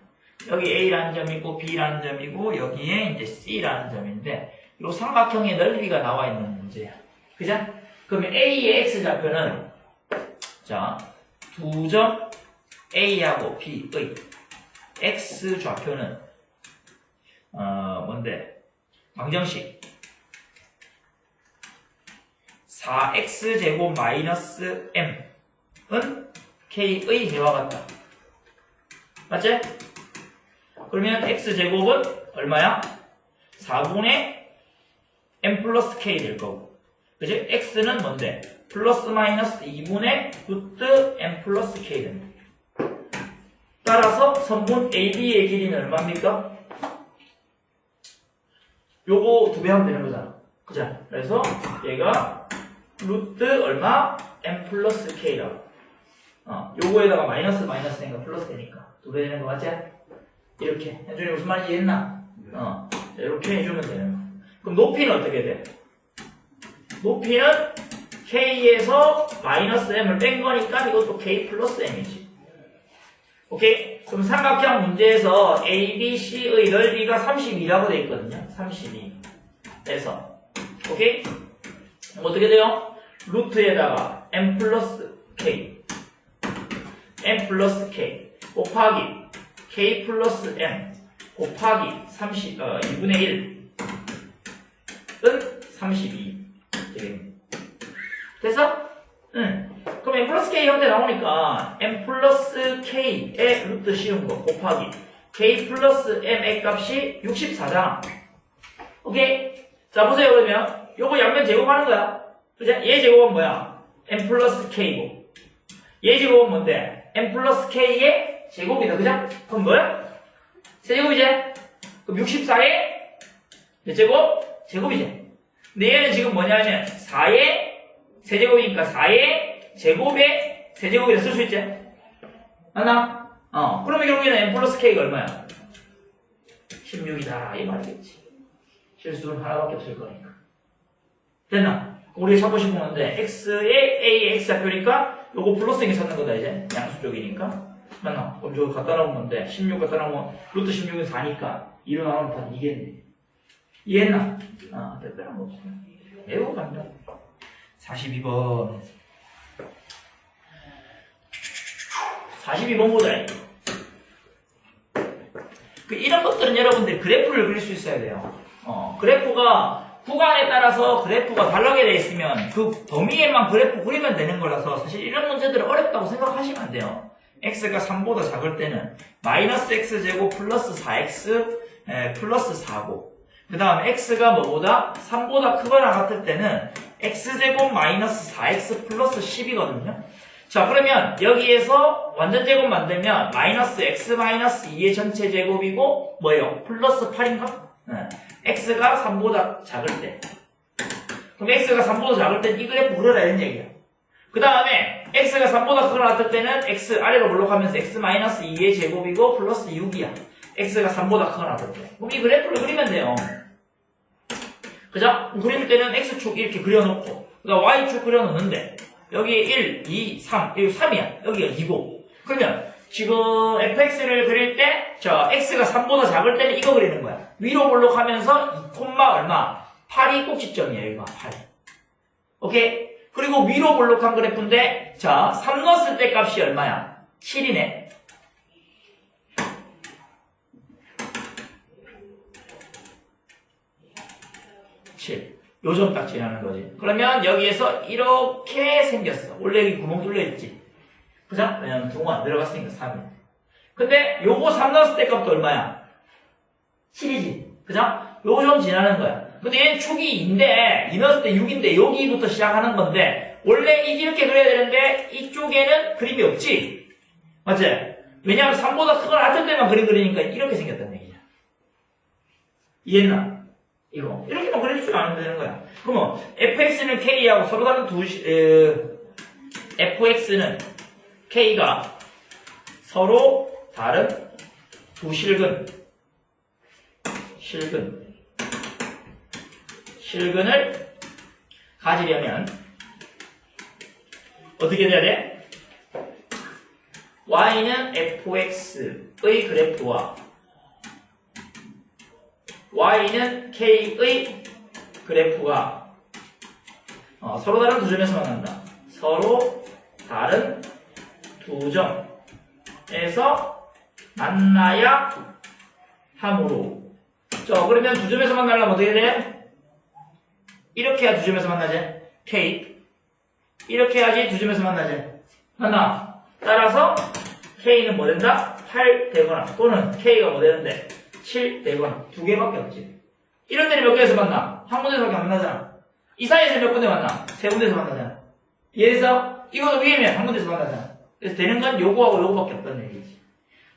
여기 A라는 점이고 B라는 점이고 여기에 이제 C라는 점인데, 이 삼각형의 넓이가 나와 있는 문제야. 그죠? 그러면 A의 X좌표는, 자, 두 점 A하고 B의 X좌표는 뭔데? 방정식 4x제곱 마이너스 m은 k의 해와 같다. 맞지? 그러면 x제곱은 얼마야? 4분의 m 플러스 k 될 거고, 그치? x는 뭔데? 플러스 마이너스 2분의 루트 n 플러스 k 됩니다. 따라서 선분 AB의 길이는 얼마입니까? 요거 2배 하면 되는 거잖아. 그죠? 그래서 얘가 루트 얼마? n 플러스 k라고. 요거에다가 마이너스니까 플러스 되니까 2배 되는 거 맞지? 이렇게. 현준이 무슨 말인지 이해했나? 이렇게 해주면 되는 거. 그럼 높이는 어떻게 돼? 높이는 k에서 마이너스 m을 뺀 거니까 이것도 k 플러스 m이지. 오케이? 그럼 삼각형 문제에서 ABC의 넓이가 32라고 되어 있거든요. 32. 그래서 오케이? 그럼 어떻게 돼요? 루트에다가 m 플러스 k 곱하기 k 플러스 m 곱하기 2분의 1은 32 되겠네. 됐어? 그럼 m 플러스 k 형태 나오니까 m 플러스 k의 루트 씌운 거 곱하기 k 플러스 m의 값이 64잖아. 오케이? 자 보세요. 그러면 요거 양면 제곱하는 거야. 그죠? 얘 제곱은 뭐야? m 플러스 k고 얘 제곱은 뭔데? m 플러스 k의 제곱이다. 그죠? 그럼 뭐야? 세제곱이지? 그럼 64의 몇 제곱? 제곱이지. 근데 얘는 지금 뭐냐면 4의 세제곱이니까 4의 제곱의 세제곱이라 쓸 수 있지? 맞나? 그러면 결국에는 m 플러스 k가 얼마야? 16이다 이 말이겠지. 실수는 하나밖에 없을 거니까. 됐나? 우리가 찾고 싶은 건데 x의 a의 x좌표니까 요거 플러스인 게 찾는 거다 이제. 양수 쪽이니까. 맞나? 그럼 저거 갖다 놓은 건데 16 갖다 놓으면 루트 16은 4니까 2로 나오면 다 이겠네. 이해했나? 특별한 거 없어. 매우 간단. 42번 42번 보자. 이런 것들은 여러분들 그래프를 그릴 수 있어야 돼요. 그래프가 구간에 따라서 그래프가 다르게 되어 있으면 그 범위에만 그래프 그리면 되는 거라서 사실 이런 문제들은 어렵다고 생각하시면 안 돼요. x가 3보다 작을 때는 마이너스 x제곱 플러스 4x 플러스 4고 그 다음에 x가 뭐보다 3보다 크거나 같을 때는 x제곱 마이너스 4x 플러스 10이거든요. 자 그러면 여기에서 완전 제곱 만들면 마이너스 x 마이너스 2의 전체 제곱이고 뭐예요? 플러스 8인가? x가 3보다 작을 때 그럼 x가 3보다 작을 때 이 그래프 그려라 이런 얘기야. 그 다음에 x가 3보다 크거나 같을 때는 x 아래로 올라가면서 x 마이너스 2의 제곱이고 플러스 6이야. x가 3보다 크거나 같을 때. 그럼 이 그래프를 그리면 돼요. 그죠? 그릴 때는 x축 이렇게 그려놓고 그다음 y축 그려놓는데 여기에 1, 2, 3 여기 3이야. 여기가 2고 그러면 지금 fx를 그릴 때 저 x가 3보다 작을 때는 이거 그리는 거야. 위로 올라가면서 2, 얼마? 8이 꼭지점이야. 여기가 8. 오케이? 그리고 위로 볼록한 그래프인데 자 3 넣었을 때 값이 얼마야? 7이네. 요점 딱 지나는 거지. 그러면 여기에서 이렇게 생겼어. 원래 여기 구멍 뚫려있지. 그죠? 왜냐면 동호 안 들어갔으니까 3이야. 근데 요거 3 넣었을 때 값도 얼마야? 7이지. 그죠? 요점 지나는 거야. 근데 얘는 축이 2인데 2 넣었을 때 6인데 여기부터 시작하는 건데 원래 이렇게 그려야 되는데 이쪽에는 그림이 없지? 맞지? 왜냐면 3보다 크거나 같은 데만 그림 그리니까 이렇게 생겼다는 얘기야. 이해했나? 이거 이렇게만 그려주면 안 되는 거야. 그러면 fx는 k하고 서로 다른 fx는 k가 서로 다른 두 실근을 가지려면 어떻게 돼야 돼? y는 fx의 그래프와 y는 k의 그래프가 서로 다른 두 점에서 만난다. 서로 다른 두 점에서 만나야 하므로 그러면 두 점에서 만나려면 어떻게 돼? 이렇게 해야 두 점에서 만나지. k 이렇게 해야지 두 점에서 만나지. 맞나? 따라서 k는 뭐 된다? 8 되거나 또는 k가 뭐 되는데 7 되거나 두 개밖에 없지. 이런 데는 몇 개에서 만나? 한 군데서밖에 안 만나잖아. 이 사이에서 몇 군데 만나? 세 군데에서 만나잖아. 이해해서 이거 위에면 한 군데서 만나잖아. 그래서 되는 건 요거하고 요거밖에 없다는 얘기지.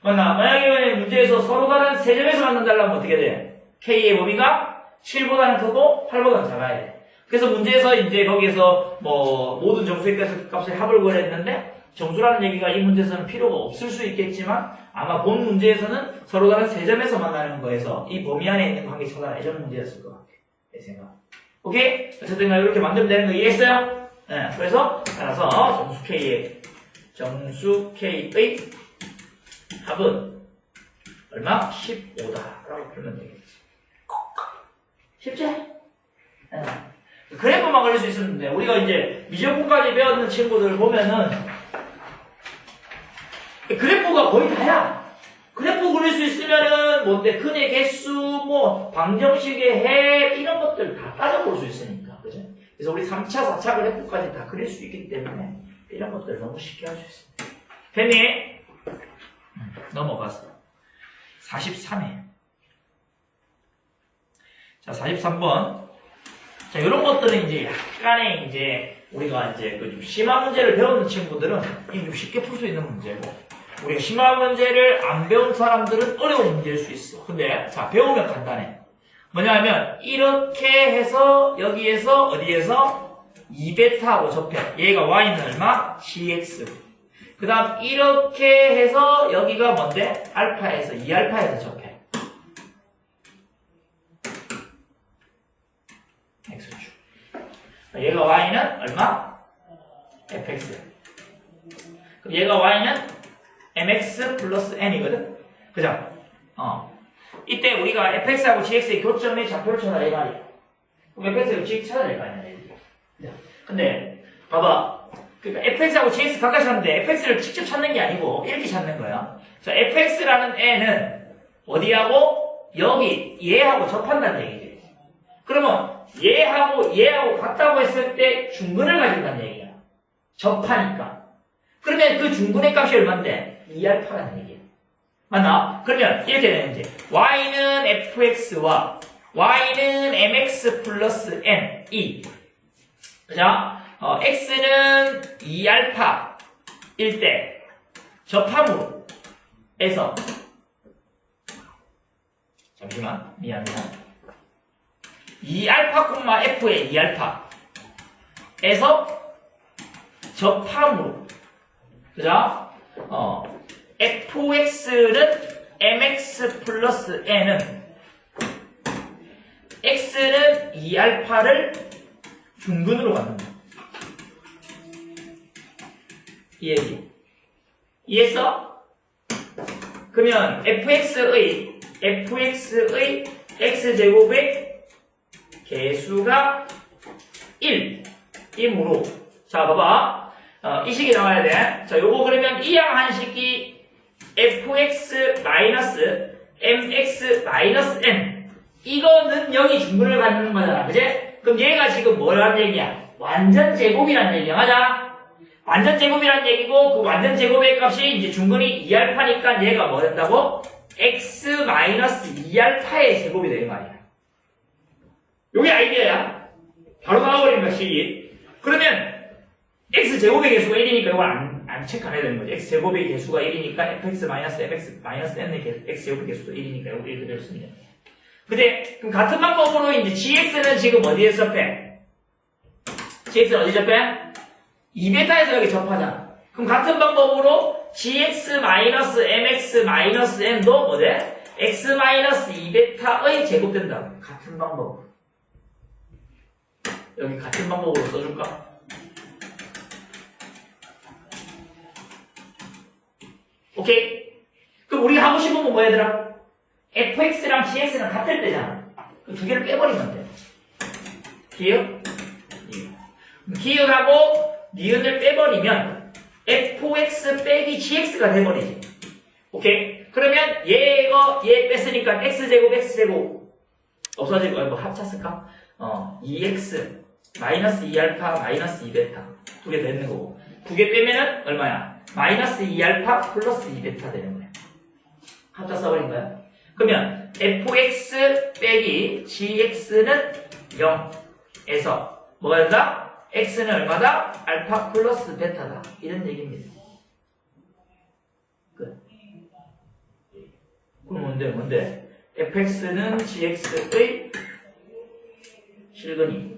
만약에 문제에서 서로 다른 세 점에서 만난다면 어떻게 돼? K의 범위가 7보다는 크고 8보다는 작아야 돼. 그래서 문제에서 이제 거기에서 뭐 모든 점수의 값을 합을 구했는데 점수라는 얘기가 이 문제에서는 필요가 없을 수 있겠지만 아마 본 문제에서는 서로 다른 세 점에서 만나는 거에서 이 범위 안에 있는 관계 찾아라 이런 문제였을 것 같아. 내 생각. 오케이? 어쨌든 이렇게 만들면 되는 거 이해했어요? 네, 그래서 따라서 정수 K의 합은 얼마? 15다 라고 풀면 되겠지. 쉽지? 네. 그래프만 그릴 수 있었는데 우리가 이제 미적분까지 배웠는 친구들 보면은 그래프가 거의 다야. 그래프 그릴 수 있으면은 뭔데 근의 개수 뭐 방정식의 해 이런 것들 다 따져볼 수 있으니까 그죠? 그래서 우리 3차 4차 그래프까지 다 그릴 수 있기 때문에 이런 것들 너무 쉽게 할 수 있습니다. 됐니? 넘어가서 43회. 자 43번. 자, 이런 것들은 이제 약간의 이제 우리가 이제 그 좀 심화 문제를 배우는 친구들은 좀 쉽게 풀 수 있는 문제고, 우리가 심화 문제를 안 배운 사람들은 어려운 문제일 수 있어. 근데 자 배우면 간단해. 뭐냐면 이렇게 해서 여기에서 어디에서 2베타하고 접해. 얘가 y는 얼마? gx. 그 다음 이렇게 해서 여기가 뭔데? 알파에서 2알파에서 접해. x축. 얘가 y는 얼마? fx. 그럼 얘가 y는 mx 플러스 n이거든? 그죠? 이때 우리가 fx하고 gx의 교점의 좌표를 찾아라 이 말이야. 그럼 fx하고 gx 찾아야 될 거 아니야. 그죠? 근데 봐봐. 그러니까 fx하고 gx 가까이 찾는데 fx를 직접 찾는 게 아니고 이렇게 찾는 거야. 자, fx라는 애는 어디하고? 여기 얘하고 접한다는 얘기지. 그러면 얘하고 같다고 했을 때 중근을 가진다는 얘기야. 접하니까. 그러면 그 중근의 값이 얼만데? 2알파라는 얘기야. 맞나? 그러면 이렇게 되는지 y는 fx와 y는 mx 플러스 n, 그죠? x는 2알파일 때 접함으로 에서 잠시만 미안해 2알파, f의 2알파에서 접함으로 그죠? fx는 mx 플러스 n은 x는 2알파를 중근으로 갖는다. 이해지? 이해했어? 그러면 fx의 x제곱의 개수가 1이므로 자 봐봐 이 식이 나와야 돼. 자 요거 그러면 이항한식이 fx 마이너스 mx 마이너스 n 이거는 여기 중근을 갖는 거잖아. 그지? 그럼 얘가 지금 뭐라는 얘기야? 완전 제곱이란 얘기야. 맞아? 완전 제곱이란 얘기고 그 완전 제곱의 값이 이제 중근이 2알파니까 얘가 뭐 된다고? x 마이너스 2알파의 제곱이 되는 말이야. 요게 아이디어야. 바로 나와버린 것이. 그러면 x 제곱의 개수가 1이니까 이걸 안 체크 안 해야 되는 거지. x 제곱의 개수가 1이니까 fx 마이너스 mx 마이너스 n의 x 제곱의 개수도 1이니까 이거 1 그대로 씁니다. 근데 그럼 같은 방법으로 이제 gx는 지금 어디에 접해? gx는 어디 접해? 2베타에서 여기 접하잖아. 그럼 같은 방법으로 gx 마이너스 mx 마이너스 n도 뭐돼? x 마이너스 2베타의 제곱된다. 같은 방법. 여기 같은 방법으로 써줄까? 오케이? 그럼 우리가 하고 싶은 건 뭐 얘들아? fx랑 gx는 같을 때잖아. 그 두 개를 빼버리면 돼. 기억? 기억하고 니은을 빼버리면 fx 빼기 gx가 돼버리지. 오케이? 그러면 얘 뺐으니까 x제곱 없어지고 뭐 합쳤을까? 2x 마이너스 2알파 마이너스 2베타 두 개 되는 거고 두 개 빼면은 얼마야? 마이너스 2알파 플러스 2베타 되는 거야. 합쳐 써버린 거야. 그러면 fx 빼기 gx는 0에서 뭐가 된다? x는 얼마다? 알파 플러스 베타다. 이런 얘기입니다. 끝. 그럼 뭔데? fx는 gx의 실근이,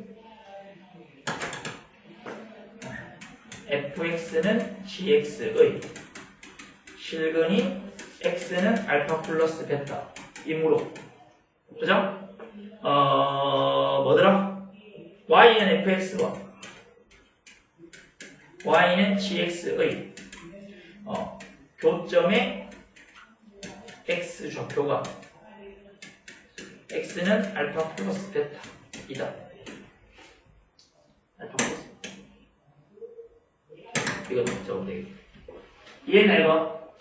fx는 gx의 실근이, x는 알파 플러스 베타 이므로, 그죠? 뭐더라? y는 fx와 y는 gx의 교점의 x 좌표가 x는 알파 플러스 베타이다. 알파 플러스 이거 적으면 되겠다. 이해했나 이거?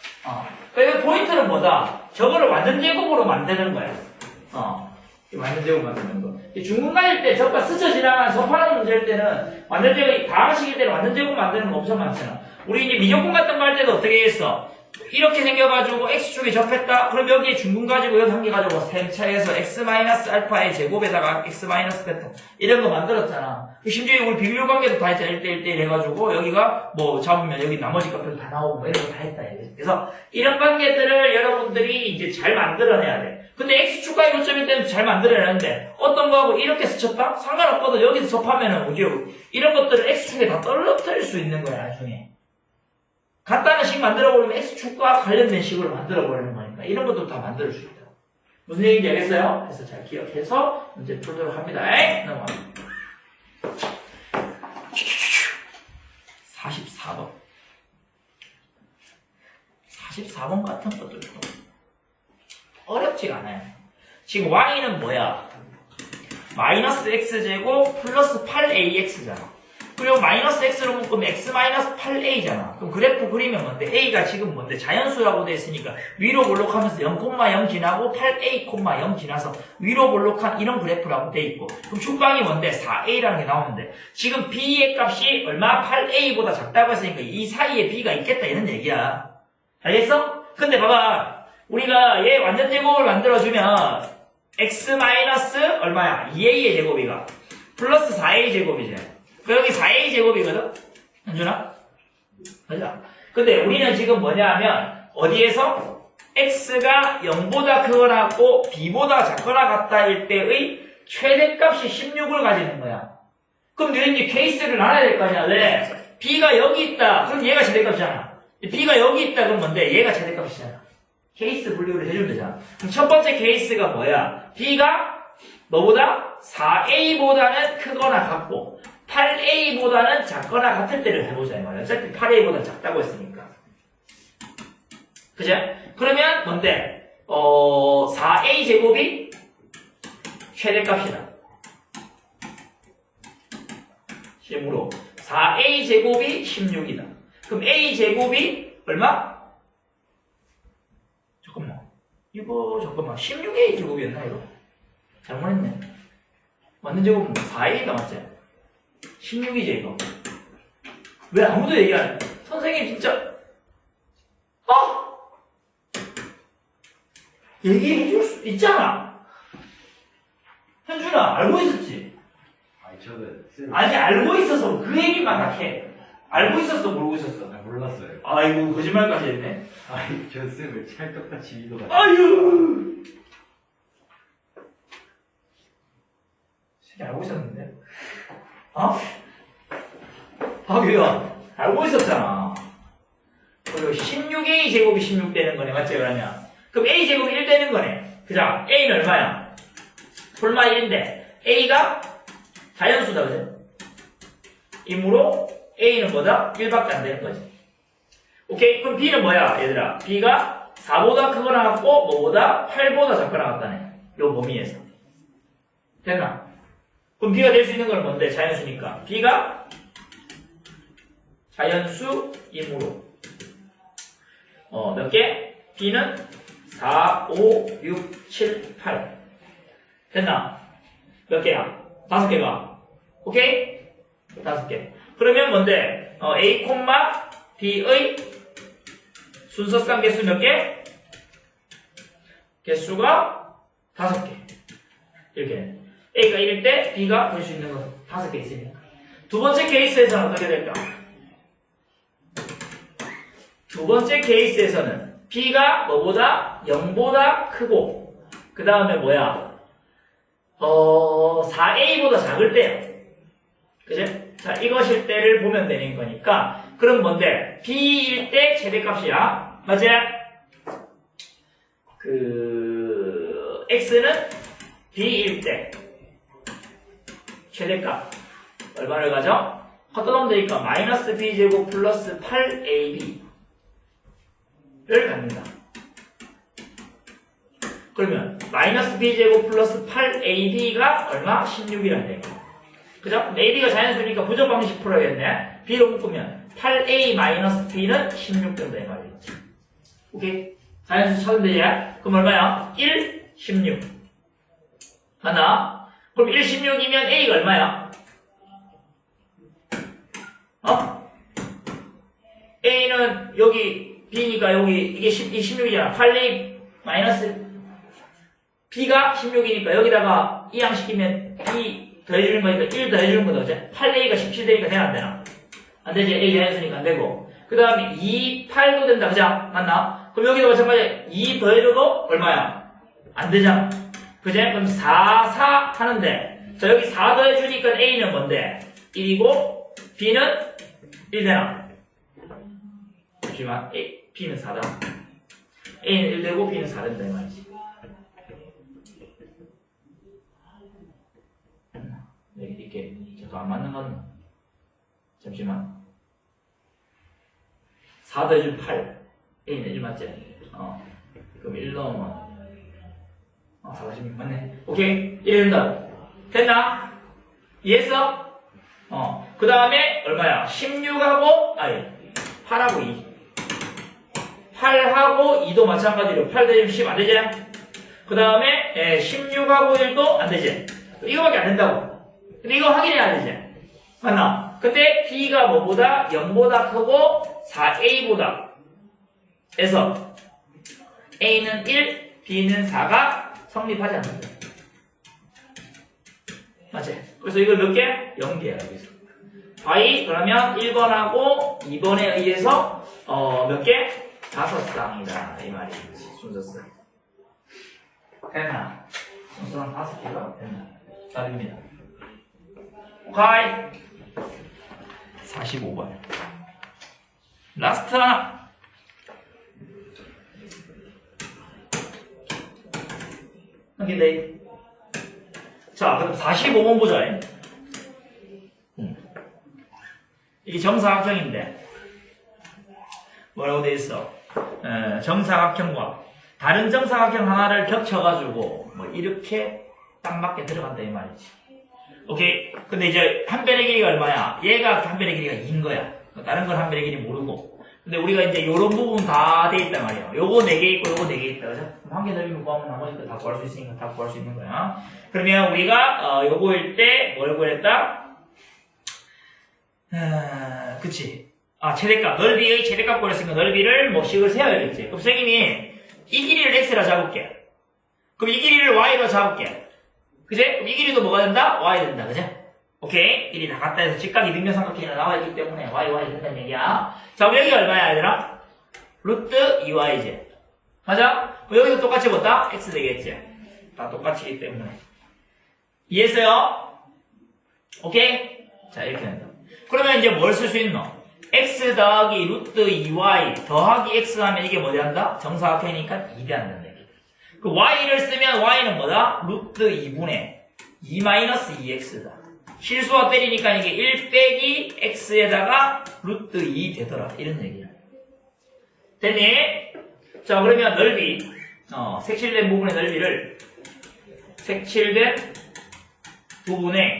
그러니까 포인트는 뭐다? 저거를 완전 제곱으로 만드는 거야. 완전 제곱 만드는 거. 중간일 때 저가 스쳐 지나간 접하는 문제일 때는 완전 제곱, 다항식일 때는 완전 제곱 만드는 거 엄청 많잖아. 우리 이제 미적분 같은 거 할 때도 어떻게 했어? 이렇게 생겨가지고 x축에 접했다? 그럼 여기에 중분 가지고 여기 한 개 가지고 셈 차이에서 x-알파의 제곱에다가 x-베타 이런 거 만들었잖아. 심지어 우리 비교 관계도 다 했잖아. 1대1 해가지고 여기가 뭐 잡으면 여기 나머지 값들 다 나오고 뭐 이런 거 다 했다. 그래서 이런 관계들을 여러분들이 이제 잘 만들어내야 돼. 근데 x축과의 교점일 때는 잘 만들어내는데 어떤 거하고 이렇게 스쳤다? 상관없거든. 여기서 접하면은 이런 것들을 x축에 다 떨어뜨릴 수 있는 거야 나중에. 간단한 식 만들어버리면 x축과 관련된 식으로 만들어버리는 거니까 이런 것도 다 만들 수 있다. 무슨 얘기인지 알겠어요? 그래서 잘 기억해서 문제 풀도록 합니다. 넘어갑니다. 44번 44번 같은 것들도 어렵지가 않아요. 지금 y는 뭐야? 마이너스 x제곱 플러스 8ax잖아. 그리고 마이너스 x로 묶으면 x-8a잖아. 그럼 그래프 그리면 뭔데? a가 지금 뭔데? 자연수라고 되어 있으니까 위로 볼록하면서 0,0 지나고 8a, 0 지나서 위로 볼록한 이런 그래프라고 되어 있고, 그럼 중방이 뭔데? 4a라는 게 나오는데 지금 b의 값이 얼마? 8a보다 작다고 했으니까 이 사이에 b가 있겠다 이런 얘기야. 알겠어? 근데 봐봐, 우리가 얘 완전 제곱을 만들어주면 x 마이너스 얼마야? 2a의 제곱이가 플러스 4a 제곱이지. 여기 4a 제곱이거든? 현준아? 맞아. 근데 우리는 지금 뭐냐 하면 어디에서 x가 0보다 크거나 같고 b보다 작거나 같다일 때의 최대값이 16을 가지는 거야. 그럼 너희는 케이스를 나눠야 될 거 아니야. 왜? b가 여기 있다. 그럼 얘가 최대값이잖아. b가 여기 있다. 그럼 뭔데? 얘가 최대값이잖아. 케이스 분류를 해주면 되잖아. 그럼 첫 번째 케이스가 뭐야? b가 너보다 4a보다는 크거나 같고 8a보다는 작거나 같을 때를 해보자 이 말이야. 어차피 8a보다 작다고 했으니까. 그죠? 그러면 뭔데? 4a 제곱이 최대값이다. 심으로 4a 제곱이 16이다. 그럼 a 제곱이 얼마? 잠깐만. 16a 제곱이었나 이거? 잘못했네. 맞는 제곱은 4a가 맞지? 16이지 이거. 왜 아무도 얘기 안 해? 선생님 진짜 얘기해줄 수 있잖아. 현준아 알고 있었지? 아니 알고 있어서 그 얘기만 딱 해. 알고 있었어 모르고 있었어?
몰랐어요.
아이고 거짓말까지 했네.
아니 저 쌤을 찰떡같이 믿어가지고.
아유 알고 있었는데? 박유현 알고 있었잖아. 그리고 16a 제곱이 16 되는 거네. 맞지? 그러면 그럼 a 제곱이 1 되는 거네. 그죠? a는 얼마야? 폴마 1인데 a가 자연수다. 그죠? 이므로 a는 뭐다? 1밖에 안 되는 거지. 오케이? 그럼 b는 뭐야 얘들아? b가 4보다 크거나 같고 뭐보다? 8보다 작거나 같다네. 요 범위에서 됐나? 그럼 b가 될 수 있는 건 뭔데? 자연수니까. b가 자연수이므로 몇 개? b는 4, 5, 6, 7, 8 됐나? 몇 개야? 5개가 오케이? 5개. 그러면 뭔데? a, b의 순서상 개수 몇 개? 개수가 5개. 이렇게 a가 1일 때 b가 될 수 있는 건 5개 있으니까. 두 번째 케이스에서는 어떻게 될까? 두 번째 케이스에서는 B가 뭐보다? 0보다 크고, 그 다음에 뭐야? 4A보다 작을 때요. 그지? 자, 이것일 때를 보면 되는 거니까, 그럼 뭔데? B일 때 최대값이야. 맞지? X는 B일 때 최대값. 얼마를 가져? 헛도ном 되니까 마이너스 B제곱 플러스 8AB 를 갖는다. 그러면 마이너스 B제곱 플러스 8AB가 얼마? 16이라는 얘기야. 그죠? AB가 자연수니까 부정 방식 풀어야겠네. B로 묶으면 8A 마이너스 B는 16 된다 이 말이지. 오케이? 자연수 찾으면 되지? 그럼 얼마야? 1, 16 맞나? 그럼 1, 16이면 A가 얼마야? A는 여기 B니까 여기 이게 16이잖아. 8A 마이너스 B가 16이니까 여기다가 이항시키면 B 더해주는 거니까 1 더해주는 거다. 그치? 8A가 17되니까 되나 안 되나? 안 되지. A 자연수니까 안 되고. 그 다음에 2, 8도 된다. 그죠? 맞나? 그럼 여기도 마찬가지 2 더해줘도 얼마야? 안 되잖아. 그지? 그럼 4, 4 하는데 자 여기 4 더해주니까 A는 뭔데? 1이고 B는 1 되나? 잠시만 B는 4다. A는 1 되고 B는 4 된다 이 말이지. 이렇게 잠깐 안 맞는 건 잠시만 4 더해주면 8 A는 1 맞지? 그럼 1 넣으면 46 맞네. 오케이 1 된다. 됐나? 이해했어? 그 다음에 얼마야? 16하고 8하고 2 8하고 2도 마찬가지로 8 대주면 10 안되지? 그 다음에 16하고 1도 안되지? 이거밖에 안된다고. 근데 이거 확인해야 되지? 맞나? 근데 B가 뭐보다? 0보다 크고 4A보다 에서 A는 1, B는 4가 성립하지 않는다. 맞지? 그래서 이걸 몇 개? 0개야 여기서. Y 그러면 1번하고 2번에 의해서 몇 개? 5쌍이다 이 말이지. 순서상 됐나? 순서상 5개가 됐나? 답입니다. 오케이 45번 라스트 하나. 오케이. 자, 그럼 45번 보자. 이게 정사각형인데 뭐라고 돼 있어? 정사각형과 다른 정사각형 하나를 겹쳐가지고 뭐 이렇게 딱 맞게 들어간다 이 말이지. 오케이. 근데 이제 한 변의 길이가 얼마야? 얘가 한 변의 길이가 2인 거야. 다른 건 한 변의 길이 모르고. 근데 우리가 이제 요런 부분 다 돼 있단 말이야. 요거 4개 있고 요거 4개 있다. 그죠? 한 개 더비면 구하면 나머지 거 다 구할 수 있으니까 다 구할 수 있는 거야. 그러면 우리가 요거일 때 뭘 구했다? 그치. 최대값. 넓이의 최대값 구했으니까 넓이를 뭐 식을 세워야겠지. 그럼 선생님이 이 길이를 x라 잡을게. 그럼 이 길이를 y로 잡을게. 그지? 그럼 이 길이도 뭐가 된다? y 된다. 그지? 오케이. 길이 다 같다 해서 직각이 등변삼각형이 나와 있기 때문에 y 된다는 얘기야. 자, 그럼 여기 얼마야, 얘들아? 루트 2y지. 맞아? 그럼 여기도 똑같이 뭐다? x 되겠지. 다 똑같이기 때문에. 이해했어요? 오케이? 자, 이렇게 된다. 그러면 이제 뭘 쓸 수 있노? x 더하기 루트 2y 더하기 x 하면 이게 뭐지 한다? 정사각형이니까 2대 한다는 얘기. 그 y를 쓰면 y는 뭐다? 루트 2분의 2 마이너스 2x다. 실수와 때리니까 이게 1 빼기 x에다가 루트 2 되더라. 이런 얘기야. 됐니? 자, 그러면 넓이, 색칠된 부분의 넓이를 색칠된 부분의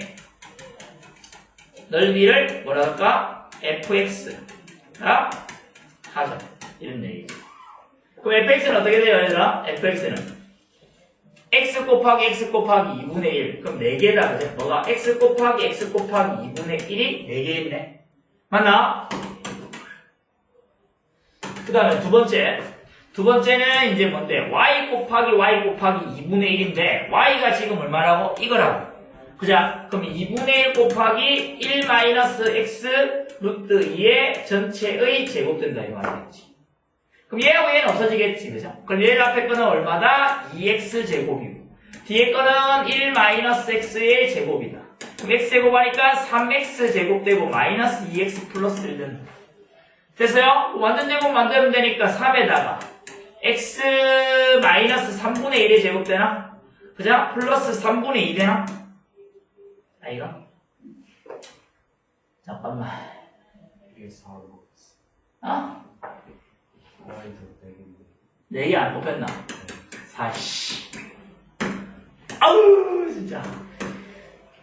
넓이를 뭐라 할까? fx가 하자. 이런 얘기죠. 그럼 fx는 어떻게 돼요, 얘들아? fx는 x 곱하기 x 곱하기 2분의 1. 그럼 4개다, 그죠? 뭐가? x 곱하기 x 곱하기 2분의 1이 4개 있네. 맞나? 그 다음에 두 번째는 이제 뭔데? y 곱하기 y 곱하기 2분의 1인데, y가 지금 얼마라고? 이거라고. 그자? 그럼 2분의 1 곱하기 1 마이너스 x 루트 2의 전체의 제곱 된다 이 말이겠지. 그럼 얘하고 얘는 없어지겠지, 그죠? 그럼 얘 앞에 거는 얼마다? 2x 제곱이고 뒤에 거는 1 마이너스 x의 제곱이다. 그럼 x 제곱하니까 3x 제곱되고 마이너스 2x 플러스 1 된다. 됐어요? 완전 제곱 만들면 되니까 3에다가 x 마이너스 3분의 1의 제곱 되나? 그죠? 플러스 3분의 2 되나? 아이가? 잠깐만.
이게 4로
어?
Y도 4개인데
4개 안 곱했나? 4씨. 아우, 진짜.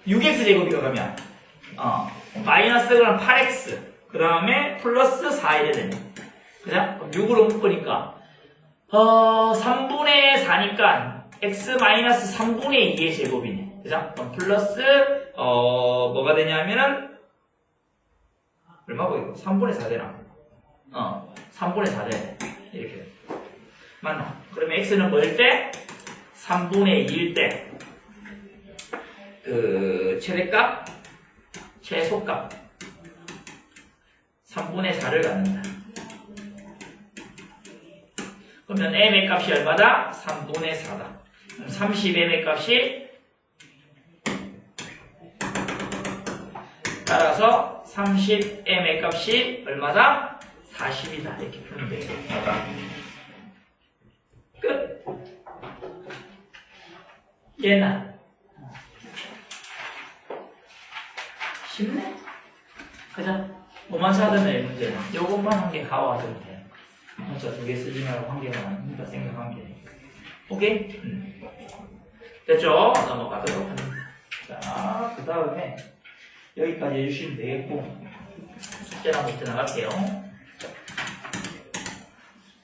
6x 제곱이가 그러면. 마이너스 그럼 8x. 그 다음에 플러스 4이래 되네. 그죠? 그럼 6으로 묶으니까. 3분의 4니까 x 마이너스 3분의 2의 제곱이네. 그죠? 그럼 플러스, 뭐가 되냐면은, 얼마고 이거? 3분의 4 되나? 3분의 4 되네. 이렇게. 맞나? 그러면 x는 뭐일 때? 3분의 2일 때. 최대값? 최소값. 3분의 4를 갖는다. 그러면 m의 값이 얼마다? 3분의 4다. 30m의 값이 따라서 30m의 값이 얼마다? 40이다. 이렇게 풀면 되겠다. 끝. 얘는 쉽네? 그죠? 뭐만 찾으면 이 문제는 요것만 한 개 가와주면 돼. 먼저 2개 쓰지 말고 한 개만 하니까 생각한 게. 오케이? 됐죠? 넘어가도록 합니다. 자, 그 다음에 여기까지 해주시면 되겠고 숙제나 목표 나갈게요.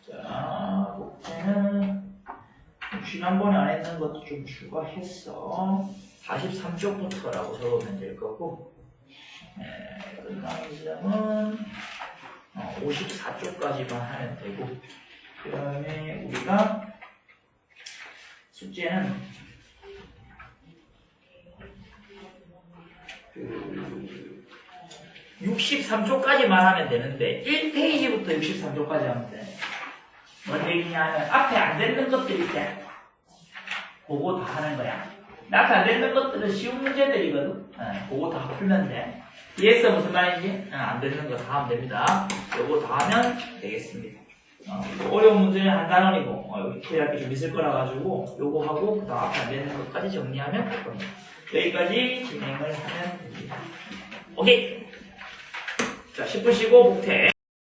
자, 목표는 지난번에 안 했는 것도 좀 추가했어. 43쪽부터라고 적으면 될 거고 끝나는 지점은 54쪽까지만 하면 되고 그 다음에 우리가 숙제는 63쪽까지만 하면 되는데 1페이지부터 63쪽까지 하면 돼. 뭔 얘기냐면 앞에 안 되는 것들이 있대. 그거 다 하는 거야. 앞에 안 되는 것들은 쉬운 문제들이거든. 그거 다 풀면 돼. 이해했어? 무슨 말인지? 안 되는 거 다 하면 됩니다. 요거 다 하면 되겠습니다. 어려운 문제는 한 단원이고 여기 계약이 좀 있을 거라 가지고 요거 하고 그 다음 앞에 안 되는 것까지 정리하면 될 겁니다. 여기까지 진행을 하면 됩니다. 오케이. 자, 10분 쉬고 목태.